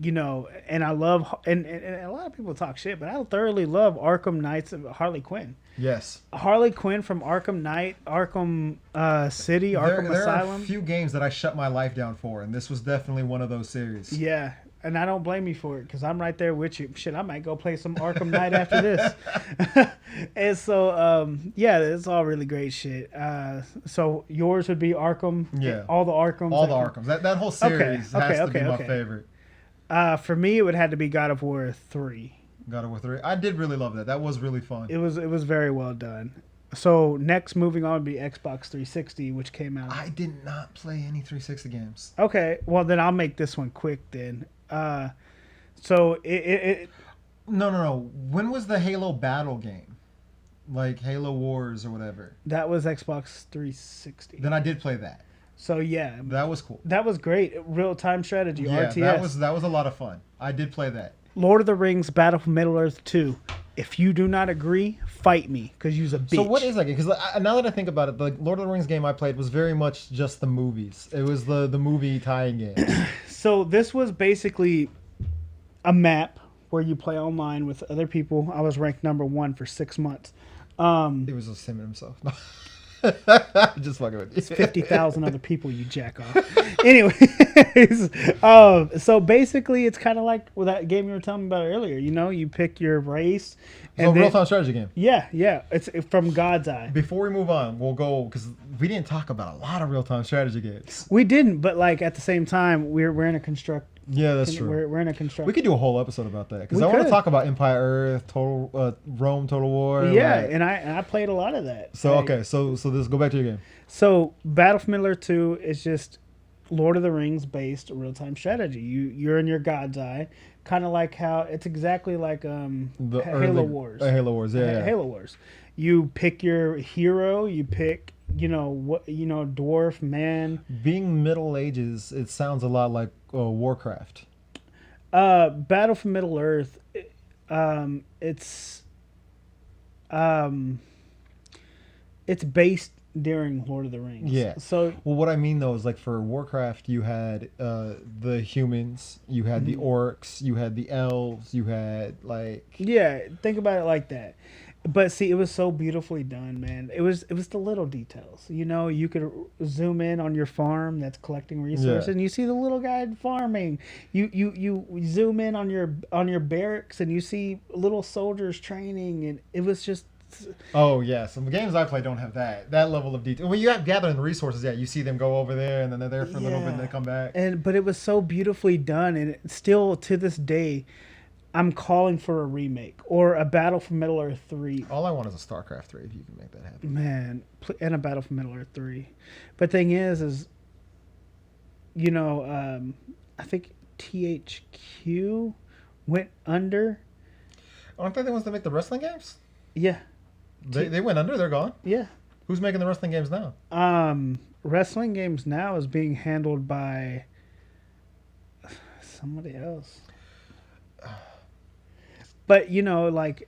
and I love, and a lot of people talk shit, but I thoroughly love Arkham Knights of Harley Quinn. Yes. Harley Quinn from Arkham Knight, Arkham City, Arkham Asylum. There are a few games that I shut my life down for, and this was definitely one of those series. Yeah. And I don't blame you for it because I'm right there with you. Shit, I might go play some Arkham Knight after this. And so, yeah, it's all really great shit. So yours would be Arkham. Yeah. All the Arkhams. All the Arkhams. That whole series has to be my favorite. For me, it would have to be God of War 3. God of War 3. I did really love that. That was really fun. It was very well done. So next, moving on, would be Xbox 360, which came out. I did not play any 360 games. Okay, well then I'll make this one quick then. So it No. When was the Halo battle game? Like Halo Wars or whatever. That was Xbox 360. Then I did play that. So yeah, that was cool. That was great. Real time strategy. Yeah, RTS. that was a lot of fun. I did play that. Lord of the Rings: Battle for Middle Earth 2. If you do not agree, fight me because you're a bitch. So what is that game? Because now that I think about it, the Lord of the Rings game I played was very much just the movies. It was the movie tie-in game. So this was basically a map where you play online with other people. I was ranked number 1 for 6 months. It was just him and himself. Just fucking with you. It's 50,000 other people, you jack off. Anyways, so basically it's kind of like that game you were telling me about earlier. You pick your race. So real-time strategy game. Yeah. It's from God's Eye. Before we move on, we'll go, because we didn't talk about a lot of real-time strategy games. We didn't, but like at the same time, we're in a construct. Yeah, that's true. We're in a construct. We could do a whole episode about that because I want to talk about Empire Earth, Rome, Total War. Yeah, and I played a lot of that. So okay, so let's go back to your game. So Battle for Middle Earth 2 is just Lord of the Rings based real time strategy. You're in your God's Eye, kind of like how it's exactly like Halo Wars. Halo Wars, yeah. Halo Wars. You pick your hero. You pick. Dwarf, man. Being Middle Ages, it sounds a lot like Warcraft. Battle for Middle Earth, it's based during Lord of the Rings. Yeah. So, well, what I mean though is like for Warcraft, you had the humans, you had the orcs, you had the elves, you had like. Yeah, think about it like that. But see, it was so beautifully done, man. It was the little details. You could zoom in on your farm that's collecting resources, and you see the little guy farming. You zoom in on your barracks, and you see little soldiers training, and it was just Oh yeah, some games I play don't have that level of detail. When you have gathering the resources, yeah, you see them go over there and then they're there for a little bit and they come back. But it was so beautifully done, and still to this day, I'm calling for a remake or a Battle for Middle Earth 3. All I want is a StarCraft 3 if you can make that happen. Man, and a Battle for Middle Earth 3. But thing is you know, I think THQ went under. Aren't they the ones that make the wrestling games? Yeah. They went under. They're gone. Yeah. Who's making the wrestling games now? Wrestling games now is being handled by somebody else. But THQ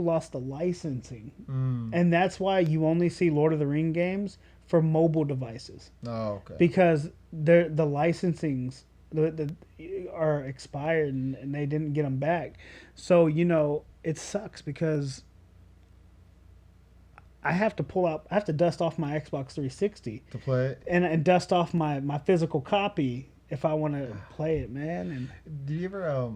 lost the licensing, and that's why you only see Lord of the Ring games for mobile devices. Oh, okay. Because the licensings are expired and they didn't get them back. So it sucks because I have to dust off my Xbox 360 to play it and dust off my physical copy if I want to play it, man. And do you ever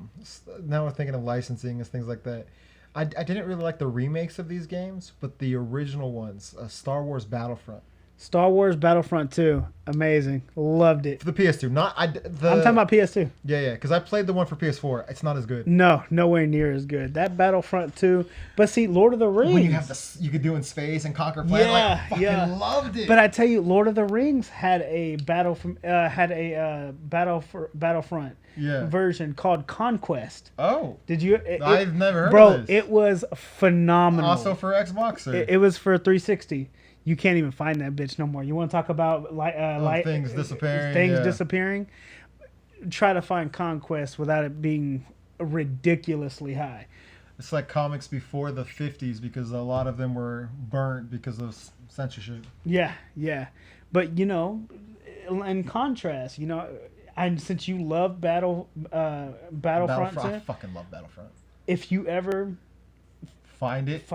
now we're thinking of licensing and things like that. I didn't really like the remakes of these games, but the original ones, Star Wars Battlefront. Star Wars Battlefront 2, amazing, loved it. For the PS2, I'm talking about PS2. Yeah, because I played the one for PS4. It's not as good. No, nowhere near as good. That Battlefront 2, but see, Lord of the Rings. When you have you could do in space and conquer planet, loved it. But I tell you, Lord of the Rings had a Battlefront version called Conquest. Oh, did you? I've never heard bro, of this. It was phenomenal. Also for Xbox, or? It was for 360. You can't even find that bitch no more. You want to talk about things disappearing? Disappearing. Try to find Conquest without it being ridiculously high. It's like comics before the 50s because a lot of them were burnt because of censorship. Yeah. But in contrast, and since you love Battlefront, I fucking love Battlefront. If you ever find it,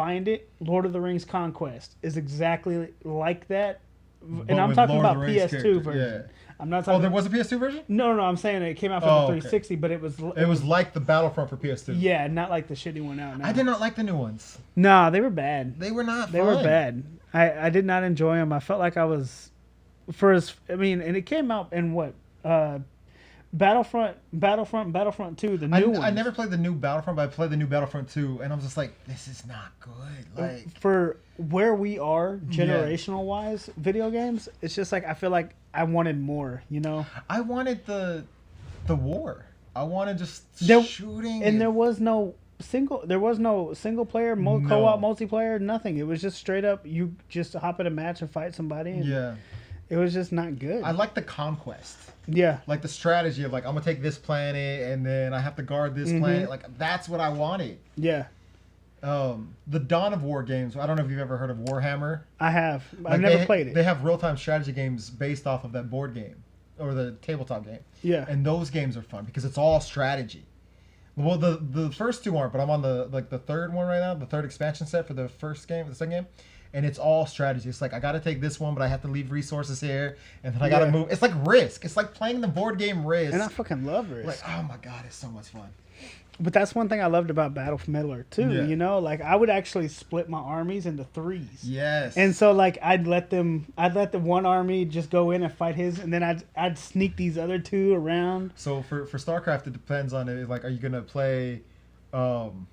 Lord of the Rings Conquest is exactly like that. But and I'm talking Lord about PS2 version. Yeah. I'm not talking. Oh, there was a PS2 version? No, I'm saying it came out for the 360, but it was like the Battlefront for PS2. Yeah, not like the shitty one out now. I did not like the new ones. Nah, they were bad. They were not. They were bad. I did not enjoy them. I felt like I was and it came out in what? Battlefront 2, the new one. I never played the new Battlefront, but I played the new Battlefront 2, and I was just like, this is not good. Like, for where we are generational wise, video games, it's just like I feel like I wanted more. I wanted the war. I wanted just shooting, and there was no single player, co-op, multiplayer, nothing. It was just straight up. You just hop in a match and fight somebody. And it was just not good. I like the conquest. Yeah. Like the strategy of I'm going to take this planet and then I have to guard this planet. Like that's what I wanted. Yeah. The Dawn of War games. I don't know if you've ever heard of Warhammer. I have. I've never played it. They have real-time strategy games based off of that board game or the tabletop game. Yeah. And those games are fun because it's all strategy. Well, the first two aren't, but I'm on the third one right now, the third expansion set for the second game. And it's all strategy. It's like I got to take this one, but I have to leave resources here, and then I got to move. It's like Risk. It's like playing the board game Risk. And I fucking love Risk. Like, oh my god, it's so much fun. But that's one thing I loved about Battle for Middle Earth too. Yeah. Like I would actually split my armies into threes. Yes. And so I'd let the one army just go in and fight his, and then I'd sneak these other two around. So for StarCraft, it depends on it. Like, are you gonna play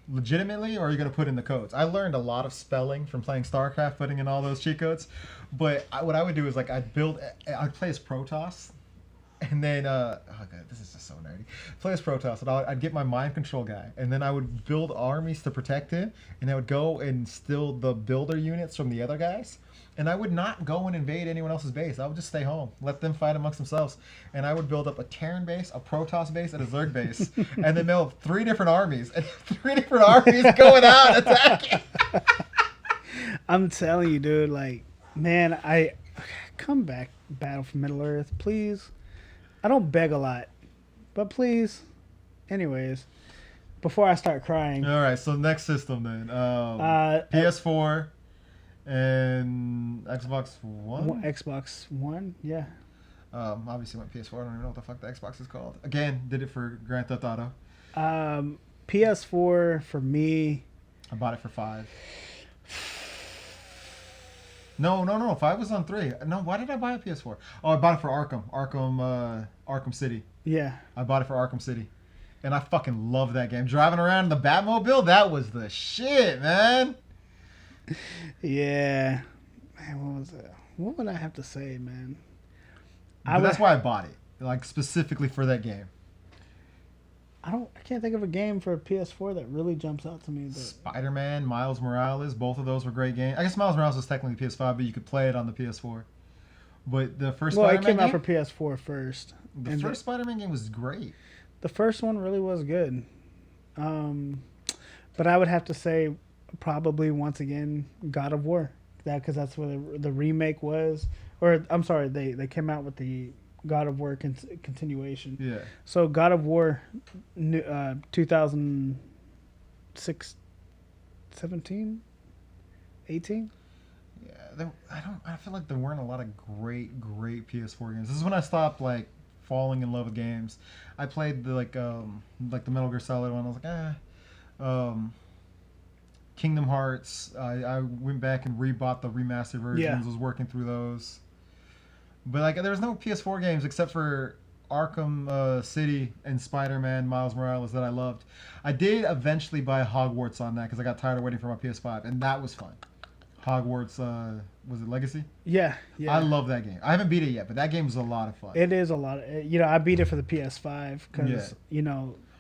legitimately, or are you going to put in the codes? I learned a lot of spelling from playing StarCraft, putting in all those cheat codes. But what I would do is I'd play as Protoss, and then oh god, this is just so nerdy. Play as Protoss, and I'd get my mind control guy, and then I would build armies to protect him, and I would go and steal the builder units from the other guys. And I would not go and invade anyone else's base. I would just stay home, let them fight amongst themselves. And I would build up a Terran base, a Protoss base, and a Zerg base. And then build 3 different armies. And 3 different armies going out attacking. I'm telling you, dude, man, I come back, Battle for Middle Earth, please. I don't beg a lot, but please. Anyways, before I start crying. All right, so next system then. PS4. And Xbox One? Xbox One, yeah. Obviously went PS4. I don't even know what the fuck the Xbox is called. Again, did it for Grand Theft Auto. PS4 for me. I bought it for $5. No. 5 was on 3. No, why did I buy a PS4? Oh, I bought it for Arkham City. Yeah. I bought it for Arkham City. And I fucking love that game. Driving around in the Batmobile, that was the shit, man. Yeah. Man, what was that? What would I have to say, man? That's why I bought it. Like, specifically for that game. I can't think of a game for a PS4 that really jumps out to me. Spider-Man, Miles Morales, both of those were great games. I guess Miles Morales was technically PS5, but you could play it on the PS4. But the first Spider-Man it came out game, for PS4 first. The first Spider-Man game was great. The first one really was good. But I would have to say probably once again God of War. Because that's where the remake was. Or I'm sorry, they came out with the God of War continuation. Yeah. So God of War 2006, 17, 18? Yeah, I feel like there weren't a lot of great PS4 games. This is when I stopped like falling in love with games. I played the the Metal Gear Solid one. I was like, Kingdom Hearts. I went back and rebought the remastered versions. Yeah. Was working through those. But like, there was no PS4 games except for Arkham City and Spider-Man, Miles Morales that I loved. I did eventually buy Hogwarts on that because I got tired of waiting for my PS5, and that was fun. Hogwarts, was it Legacy? Yeah. I love that game. I haven't beat it yet, but that game was a lot of fun. It is a lot. I beat it for the PS5 because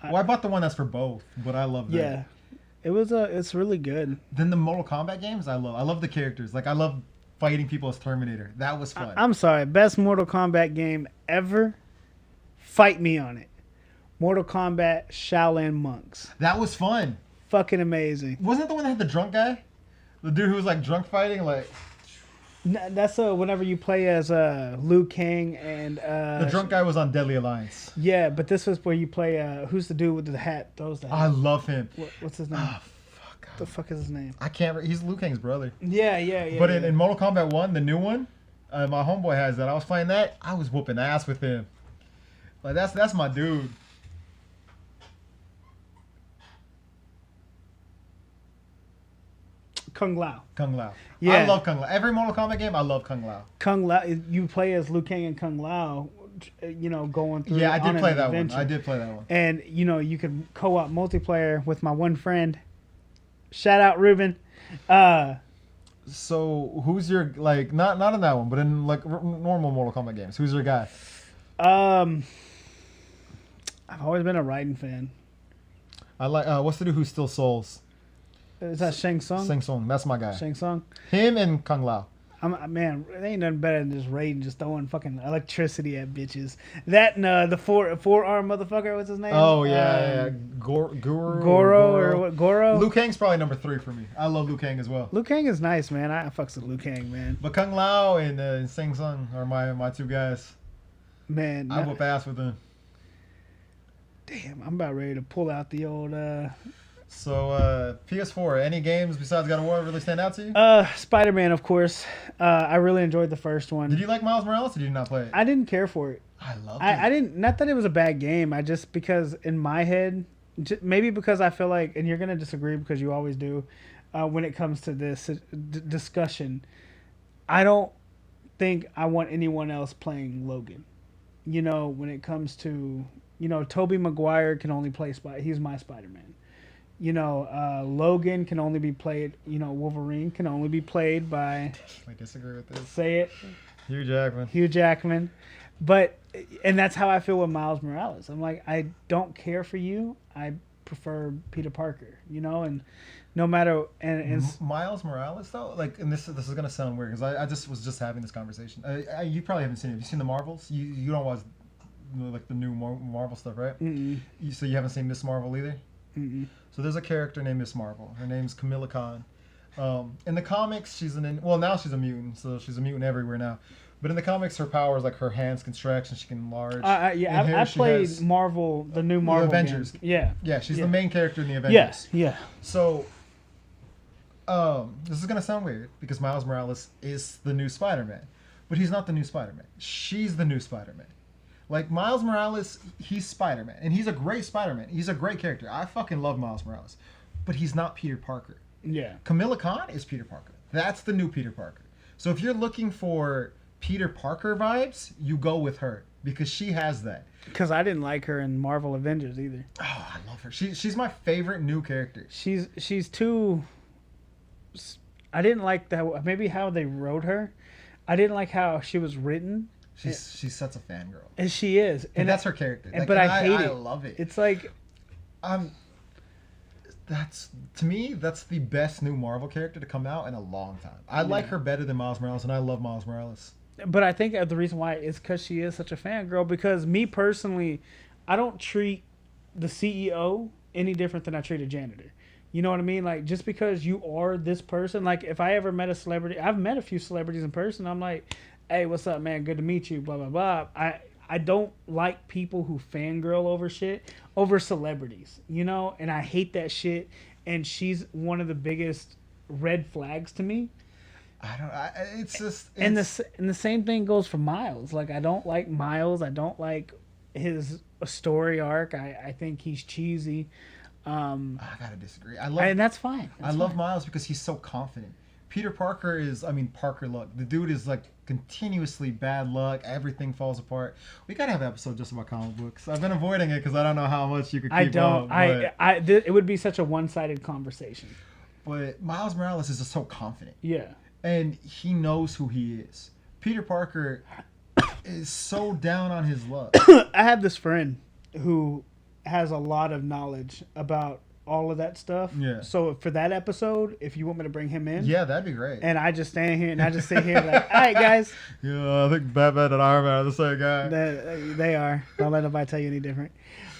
I bought the one that's for both, but I love that. Yeah, it's really good. Then the Mortal Kombat games, I love the characters. Like I love fighting people as Terminator. That was fun. I'm sorry, best Mortal Kombat game ever. Fight me on it. Mortal Kombat Shaolin Monks. That was fun. Fucking amazing. Wasn't it the one that had the drunk guy? The dude who was like drunk fighting, like. That's whenever you play as Liu Kang and the drunk guy was on Deadly Alliance. Yeah, but this was where you play who's the dude with the hat? Throws the hat. I love him. What's his name? Oh, fuck. What the fuck is his name? I can't. He's Liu Kang's brother. Yeah. But in Mortal Kombat 1, the new one, my homeboy has that. I was playing that. I was whooping ass with him. Like that's my dude. Kung Lao. Yeah. I love Kung Lao. Every Mortal Kombat game, I love Kung Lao. Kung Lao. You play as Liu Kang and Kung Lao, going through. Yeah, I did play that adventure. one. I did play that one. And you could co-op multiplayer with my one friend. Shout out Ruben. So who's your not in that one, but in normal Mortal Kombat games? Who's your guy? I've always been a Raiden fan. I like what's the dude who steals souls? Is that Shang Tsung? Shang Tsung, that's my guy. Shang Tsung. Him and Kung Lao. Man, there ain't nothing better than just Raiden just throwing fucking electricity at bitches. That and the four-arm motherfucker, what's his name? Oh yeah. Goro. Or what? Goro? Liu Kang's probably number 3 for me. I love Liu Kang as well. Liu Kang is nice, man. I fucks with Liu Kang, man. But Kung Lao and Shang Tsung are my two guys. Man, I whoop ass with them. Damn, I'm about ready to pull out the old. So PS4, any games besides God of War really stand out to you? Spider-Man, of course. I really enjoyed the first one. Did you like Miles Morales or did you not play it? I didn't care for it. I loved it. I didn't. Not that it was a bad game. I just because in my head, maybe because I feel like, and you're gonna disagree because you always do, when it comes to this discussion, I don't think I want anyone else playing Logan. When it comes to Tobey Maguire can only play he's my Spider-Man. Logan can only be played. Wolverine can only be played by. I disagree with this. Say it. Hugh Jackman. But that's how I feel with Miles Morales. I'm like, I don't care for you. I prefer Peter Parker. And no matter and Miles Morales though, and this is gonna sound weird because I just was having this conversation. You probably haven't seen it. Have you seen the Marvels? You don't watch the new Marvel stuff, right? Mm-mm. So you haven't seen Miss Marvel either? Mm-mm. So there's a character named Miss Marvel. Her name's Kamala Khan. In the comics, now she's a mutant, so she's a mutant everywhere now. But in the comics, her power is like her hands can stretch and she can enlarge. I played Marvel, the new Marvel Avengers. Games. Yeah, she's the main character in the Avengers. Yeah. So, this is gonna sound weird because Miles Morales is the new Spider-Man, but he's not the new Spider-Man. She's the new Spider-Man. Like Miles Morales, he's Spider-Man, and he's a great Spider-Man. He's a great character. I fucking love Miles Morales. but he's not Peter Parker. Yeah. Camilla Khan is Peter Parker. That's the new Peter Parker. So if you're looking for Peter Parker vibes, you go with her because she has that. Because I didn't like her in Marvel Avengers either. Oh, I love her. She's my favorite new character. She's too. I didn't like that. Maybe how they wrote her. I didn't like how she was written. She's such a fangirl. And she is. And that's her character. But I hate it. I love it. It's like. That's to me. That's the best new Marvel character to come out in a long time. I like her better than Miles Morales, and I love Miles Morales. But I think the reason why is because she is such a fangirl. Because me personally, I don't treat the CEO any different than I treat a janitor. You know what I mean? Like, just because you are this person, like, if I ever met a celebrity, I've met a few celebrities in person. I'm like, hey, what's up, man? Good to meet you, blah, blah, blah. I don't like people who fangirl over shit, over celebrities, you know? And I hate that shit. And she's one of the biggest red flags to me. It's just... And the same thing goes for Miles. Like, I don't like Miles. I don't like his story arc. I think he's cheesy. I gotta disagree. And that's fine. I love Miles because he's so confident. Peter Parker is, Parker luck. The dude is like continuously bad luck. Everything falls apart. We gotta have an episode just about comic books. I've been avoiding it because I don't know how much you could keep up. It would be such a one-sided conversation. But Miles Morales is just so confident. Yeah. And he knows who he is. Peter Parker is so down on his luck. I have this friend who has a lot of knowledge about all of that stuff. Yeah. So for that episode, if you want me to bring him in. Yeah, that'd be great. And I just stand here and I just sit here like, all right, guys. Yeah, I think Batman and Iron Man are the same guy. They are. Don't let nobody tell you any different.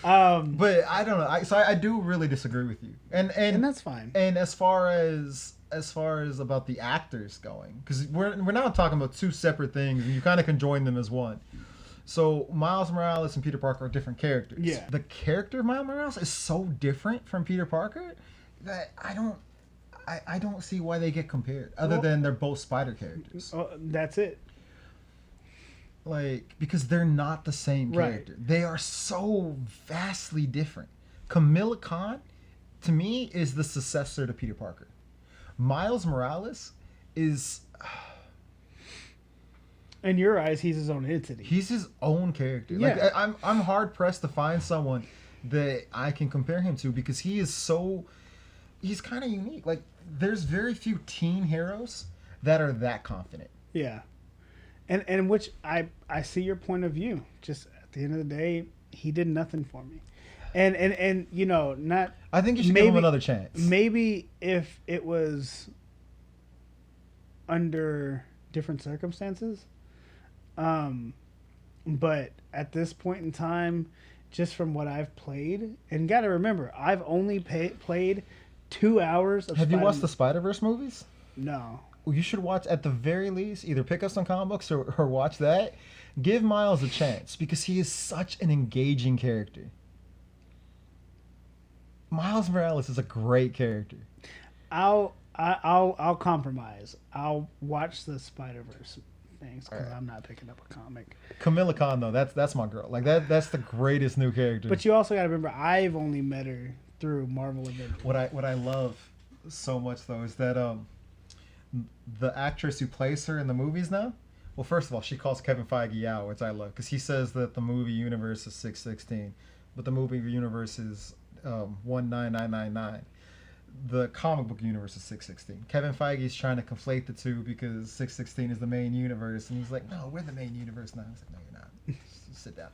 But I don't know. I do really disagree with you. And that's fine. And as far as about the actors going, because we're now talking about two separate things, and you kind of can join them as one. So Miles Morales and Peter Parker are different characters. Yeah. The character of Miles Morales is so different from Peter Parker that I don't see why they get compared, other than they're both Spider characters. That's it. Like, because they're not the same character. Right. They are so vastly different. Camilla Khan, to me, is the successor to Peter Parker. Miles Morales is... In your eyes, he's his own entity. He's his own character. Yeah. Like, I'm hard pressed to find someone that I can compare him to because he is so... He's kind of unique. Like, there's very few teen heroes that are that confident. Yeah. And which I see your point of view. Just at the end of the day, he did nothing for me. And you know, not... I think you should give him another chance. Maybe if it was under different circumstances... but at this point in time, just from what I've played, and gotta remember, I've only played 2 hours of Have you watched the Spider-Verse movies? No. Well, you should watch, at the very least, either pick up some comic books or watch that. Give Miles a chance because he is such an engaging character. Miles Morales is a great character. I'll compromise. I'll watch the Spider-Verse things because I'm not picking up a comic. Camilla Khan, though, that's my girl. Like that's the greatest new character. But you also got to remember, I've only met her through Marvel Avengers. What I love so much though is that the actress who plays her in the movies now. Well, first of all, she calls Kevin Feige out, which I love because he says that the movie universe is 616, but the movie universe is 19999. The comic book universe is 616. Kevin Feige is trying to conflate the two because 616 is the main universe, and he's like, "No, we're the main universe now." I was like, "No, you're not. Just sit down."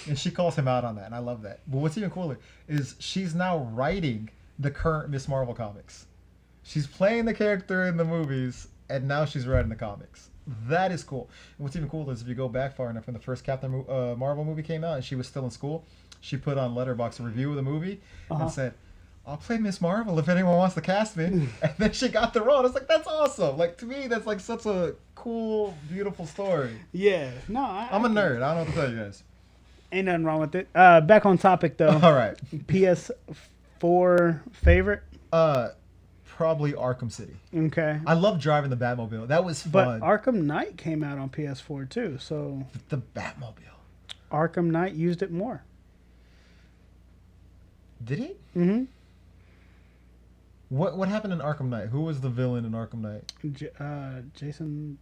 And she calls him out on that, and I love that. But what's even cooler is she's now writing the current Miss Marvel comics. She's playing the character in the movies, and now she's writing the comics. That is cool. And what's even cooler is if you go back far enough, when the first Captain Marvel movie came out, and she was still in school, she put on Letterboxd a review of the movie and said, "I'll play Miss Marvel if anyone wants to cast me." And then she got the role. It's like, that's awesome. Like, to me, that's like such a cool, beautiful story. Yeah. No, I'm a nerd. I don't know what to tell you guys. Ain't nothing wrong with it. Back on topic, though. All right. PS4 favorite? Probably Arkham City. Okay. I love driving the Batmobile. That was fun. But Arkham Knight came out on PS4, too, so... The Batmobile. Arkham Knight used it more. Did he? Mm-hmm. What happened in Arkham Knight? Who was the villain in Arkham Knight? Jason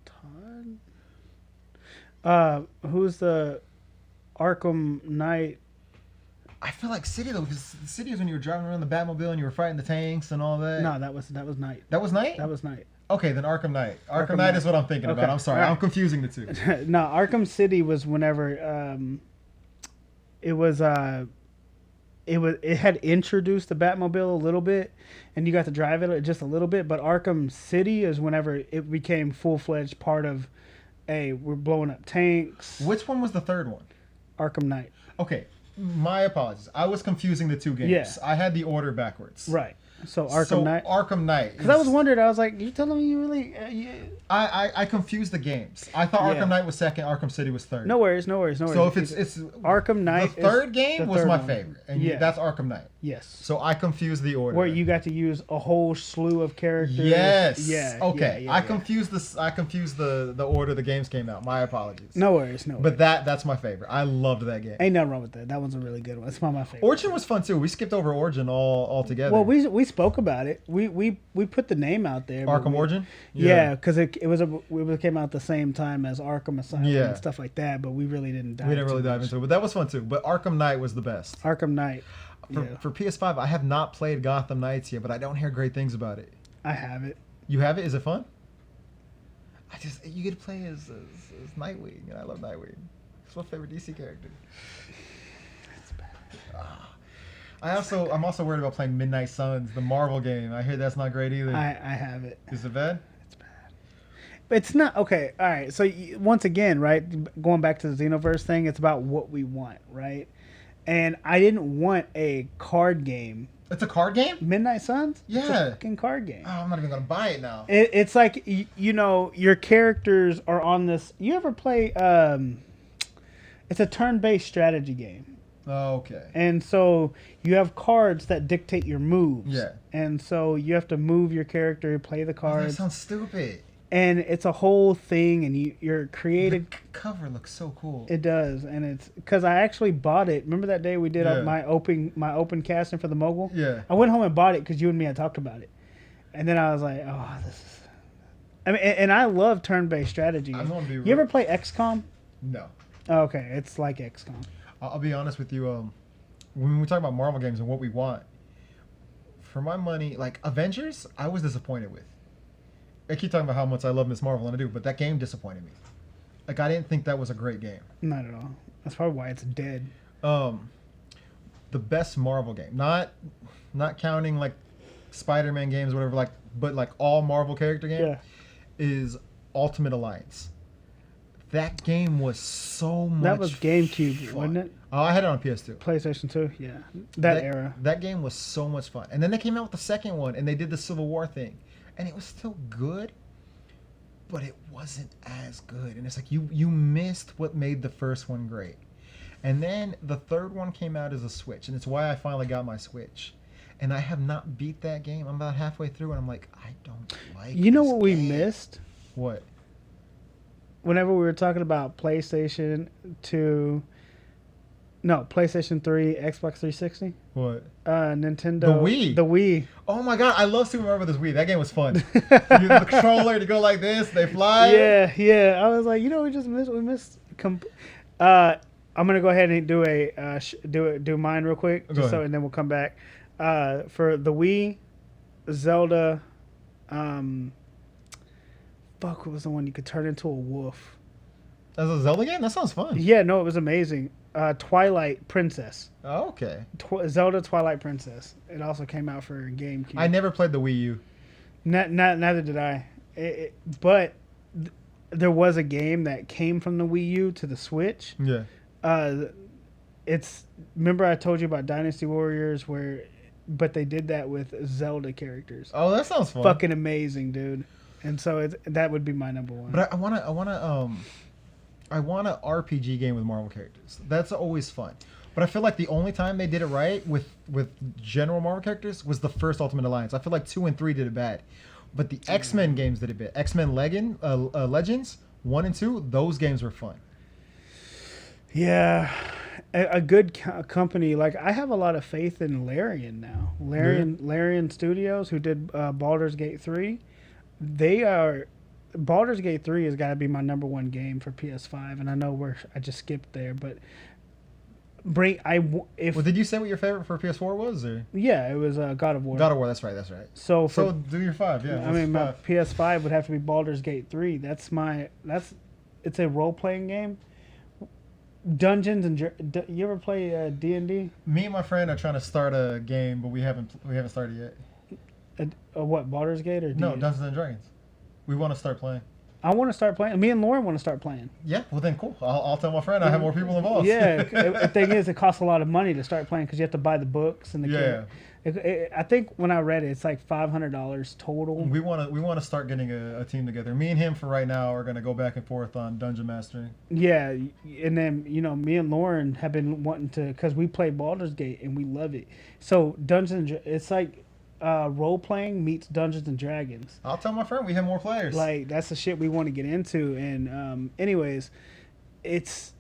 Todd. Who's the Arkham Knight? I feel like City though, because the City is when you were driving around the Batmobile and you were fighting the tanks and all that. No, that was Knight. That was Knight? That was Knight. Okay, then Arkham Knight. Arkham Arkham Knight Knight. is what I'm thinking about. Okay. I'm sorry. All right. I'm confusing the two. No, Arkham City was whenever it had introduced the Batmobile a little bit, and you got to drive it just a little bit. But Arkham City is whenever it became full-fledged part of, hey, we're blowing up tanks. Which one was the third one? Arkham Knight. Okay, my apologies. I was confusing the two games. Yeah. I had the order backwards. Right. So Arkham Knight. Arkham Knight. Because I was wondering, I was like, you telling me you really? I confused the games. I thought Yeah. Arkham Knight was second, Arkham City was third. No worries. So if it's Arkham Knight, the third is game the was third my one. favorite, and Yeah. that's Arkham Knight. Yes. So I confused the order. Where you got to use a whole slew of characters. Yes. Yeah. Okay. yeah, I yeah. confused this. I confused the order the games came out. My apologies. No worries. No worries. But that's my favorite. I loved that game. Ain't nothing wrong with that. That one's a really good one. It's my favorite. Origin was fun too. We skipped over Origin all together. Well, we spoke about it. We put the name out there. but Arkham Origin. Yeah, because it came out the same time as Arkham Asylum Yeah. and stuff like that. But we really didn't dive. We didn't really too dive much. into it, but that was fun too. But Arkham Knight was the best. Arkham Knight. Yeah, For PS5, I have not played Gotham Knights yet, but I don't hear great things about it. I have it. You have it? Is it fun? You get to play as Nightwing, and I love Nightwing. It's my favorite DC character. It's bad. I'm also worried about playing Midnight Suns, the Marvel game. I hear that's not great either. I have it. Is it bad? It's bad. But it's not okay. All right. So once again, right, going back to the Xenoverse thing, it's about what we want, right? And I didn't want a card game. It's a card game? Midnight Suns? It's Yeah. a fucking card game. Oh, I'm not even gonna buy it now. It's like your characters are on this. You ever play? It's a turn-based strategy game, Oh, okay. and so you have cards that dictate your moves. Yeah. And so you have to move your character, play the Oh, that cards, sounds stupid. and it's a whole thing. And you're created. The cover looks so cool. It does, and it's because I actually bought it. Remember that day we did Yeah. my open casting for the mogul? Yeah. I went home and bought it because you and me had talked about it, and then I was like, oh, this is. I mean, and I love turn-based strategy. I'm gonna be You ever play XCOM? No. Oh, okay, it's like XCOM. I'll be honest with you. When we talk about Marvel games and what we want, for my money, like Avengers, I was disappointed with. I keep talking about how much I love Miss Marvel, and I do, but that game disappointed me. Like, I didn't think that was a great game. Not at all. That's probably why it's dead. The best Marvel game, not counting like Spider-Man games, or whatever, but like all Marvel character game, Yeah. is Ultimate Alliance. That game was so much. That was GameCube, fun. wasn't it? Oh, I had it on PS2. PlayStation 2, yeah. That era. That game was so much fun. And then they came out with the second one, and they did the Civil War thing, and it was still good, but it wasn't as good. And it's like you missed what made the first one great. And then the third one came out as a Switch, and it's why I finally got my Switch. And I have not beat that game. I'm about halfway through, and I'm like, I don't like. You know this what we game. missed? What? Whenever we were talking about PlayStation 2, no, PlayStation 3, Xbox 360, What? Nintendo. The Wii. The Wii. Oh my god, I love Super Mario Bros. Wii. That game was fun. You use the controller to go like this, they fly. Yeah. I was like, we just missed. We missed. I'm gonna go ahead and do mine real quick, Go just so, ahead. and then we'll come back. For the Wii, Zelda, what was the one you could turn into a wolf? That's a Zelda game? That sounds fun. Yeah, no, it was amazing. Twilight Princess. Oh, okay. Zelda Twilight Princess. It also came out for GameCube. I never played the Wii U. Neither did I. But there was a game that came from the Wii U to the Switch. Yeah. Remember I told you about Dynasty Warriors, but they did that with Zelda characters. Oh, that sounds fun. Fucking amazing, dude. And so that would be my number one. But I want an RPG game with Marvel characters. That's always fun. But I feel like the only time they did it right with general Marvel characters was the first Ultimate Alliance. I feel like 2 and 3 did it bad. But the X-Men games did it bad. X-Men Legends 1 and 2, those games were fun. Yeah, a good company. Like I have a lot of faith in Larian now. Larian Studios, who did Baldur's Gate 3. Baldur's Gate 3 has got to be my number one game for PS5, and I know I just skipped there, but did you say what your favorite for PS4 was? Or? Yeah, it was God of War. God of War, that's right. So do your 5, yeah. I mean, my PS5 would have to be Baldur's Gate 3. It's a role playing game. Dungeons and you ever play D&D? Me and my friend are trying to start a game, but we haven't started yet. What, Baldur's Gate or D&D? No, Dungeons and Dragons. We want to start playing. I want to start playing. Me and Lauren want to start playing. Yeah, well then cool. I'll tell my friend I have more people involved. Yeah, the thing is, it costs a lot of money to start playing because you have to buy the books and the yeah. I think when I read it, it's like $500 total. We want to start getting a team together. Me and him for right now are going to go back and forth on dungeon mastering. Yeah, and then me and Lauren have been wanting to, because we play Baldur's Gate and we love it. So it's like role playing meets Dungeons and Dragons. I'll tell my friend we have more players. Like that's the shit we want to get into. And anyways, it's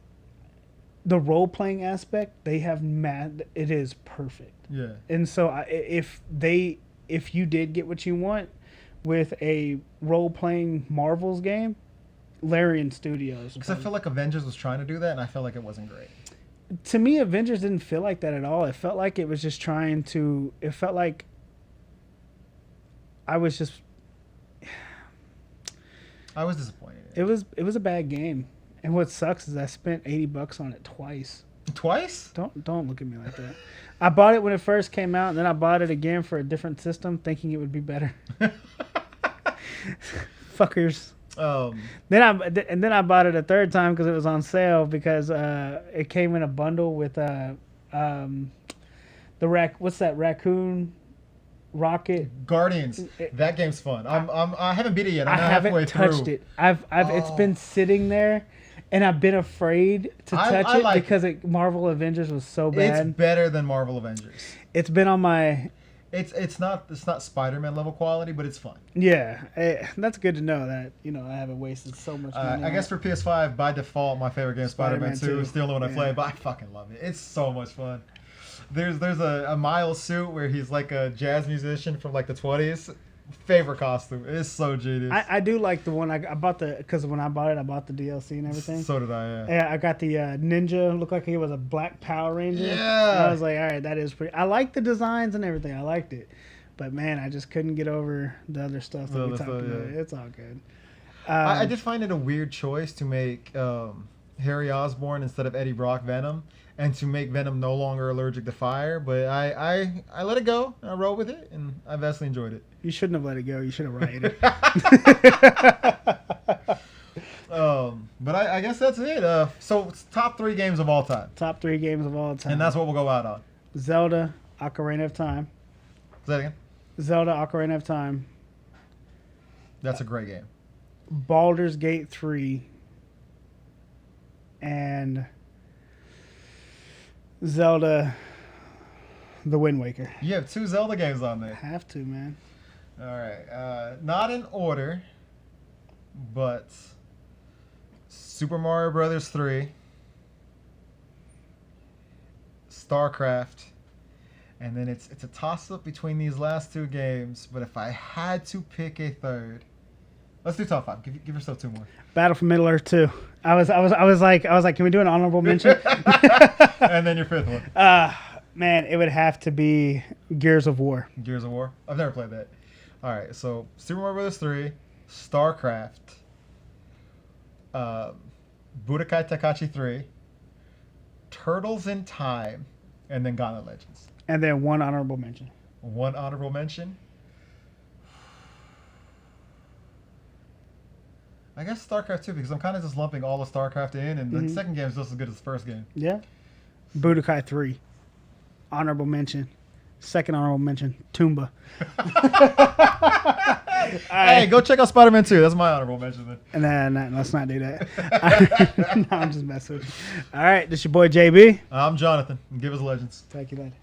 the role playing aspect. They have it is perfect. Yeah. And so if you did get what you want with a role playing Marvel's game, Larian Studios. Because I feel like Avengers was trying to do that, and I felt like it wasn't great. To me, Avengers didn't feel like that at all. It felt like it was just trying to. It felt like I was disappointed. It was a bad game, and what sucks is I spent $80 on it twice. Twice? Don't look at me like that. I bought it when it first came out, and then I bought it again for a different system, thinking it would be better. Fuckers. Then I bought it a third time because it was on sale because it came in a bundle with what's that raccoon rocket Guardians. That game's fun. I haven't beat it yet. I haven't touched it. It's been sitting there. And I've been afraid to touch it because Marvel Avengers was so bad. It's better than Marvel Avengers. It's been on my. It's not Spider-Man level quality, but it's fun. Yeah, that's good to know that I haven't wasted so much money. I guess for PS5 by default, my favorite game is Spider-Man 2. It's the only one I play, but I fucking love it. It's so much fun. There's a Miles suit where he's like a jazz musician from like the 20s. Favorite costume. It's so genius. I do like the one I bought because when I bought it, I bought the DLC and everything. So did I. Yeah. Yeah, I got the ninja. Looked like he was a black Power Ranger. Yeah. And I was like, all right, that is pretty. I like the designs and everything. I liked it, but man, I just couldn't get over the other stuff that we talked about. Yeah. It's all good. I did find it a weird choice to make Harry Osborn instead of Eddie Brock Venom, and to make Venom no longer allergic to fire. But I let it go. I rode with it, and I vastly enjoyed it. You shouldn't have let it go. You should have rioted. But I guess that's it. So it's top 3 games of all time. Top 3 games of all time. And that's what we'll go out on. Zelda, Ocarina of Time. Say that again. Zelda, Ocarina of Time. That's a great game. Baldur's Gate 3. And Zelda, The Wind Waker. You have 2 Zelda games on there. Have to, man. All right. Not in order, but Super Mario Brothers 3, StarCraft, and then it's a toss-up between these last 2 games. But if I had to pick a third, let's do top 5. Give yourself 2 more. Battle for Middle-earth 2. I was like, can we do an honorable mention? And then your 5th one. Man, it would have to be Gears of War. Gears of War. I've never played that. All right, so Super Mario Bros. 3, StarCraft, Budokai Tenkaichi 3, Turtles in Time, and then Gauntlet Legends. And then 1 honorable mention. 1 honorable mention? I guess StarCraft 2, because I'm kind of just lumping all of StarCraft in, and the second game is just as good as the first game. Yeah. Budokai 3. Honorable mention. Second honorable mention, Toomba. Hey, go check out Spider-Man 2. That's my honorable mention then. Nah, let's not do that. No, I'm just messing with you. All right, this your boy JB. I'm Jonathan. Give us Legends. Talk to you later.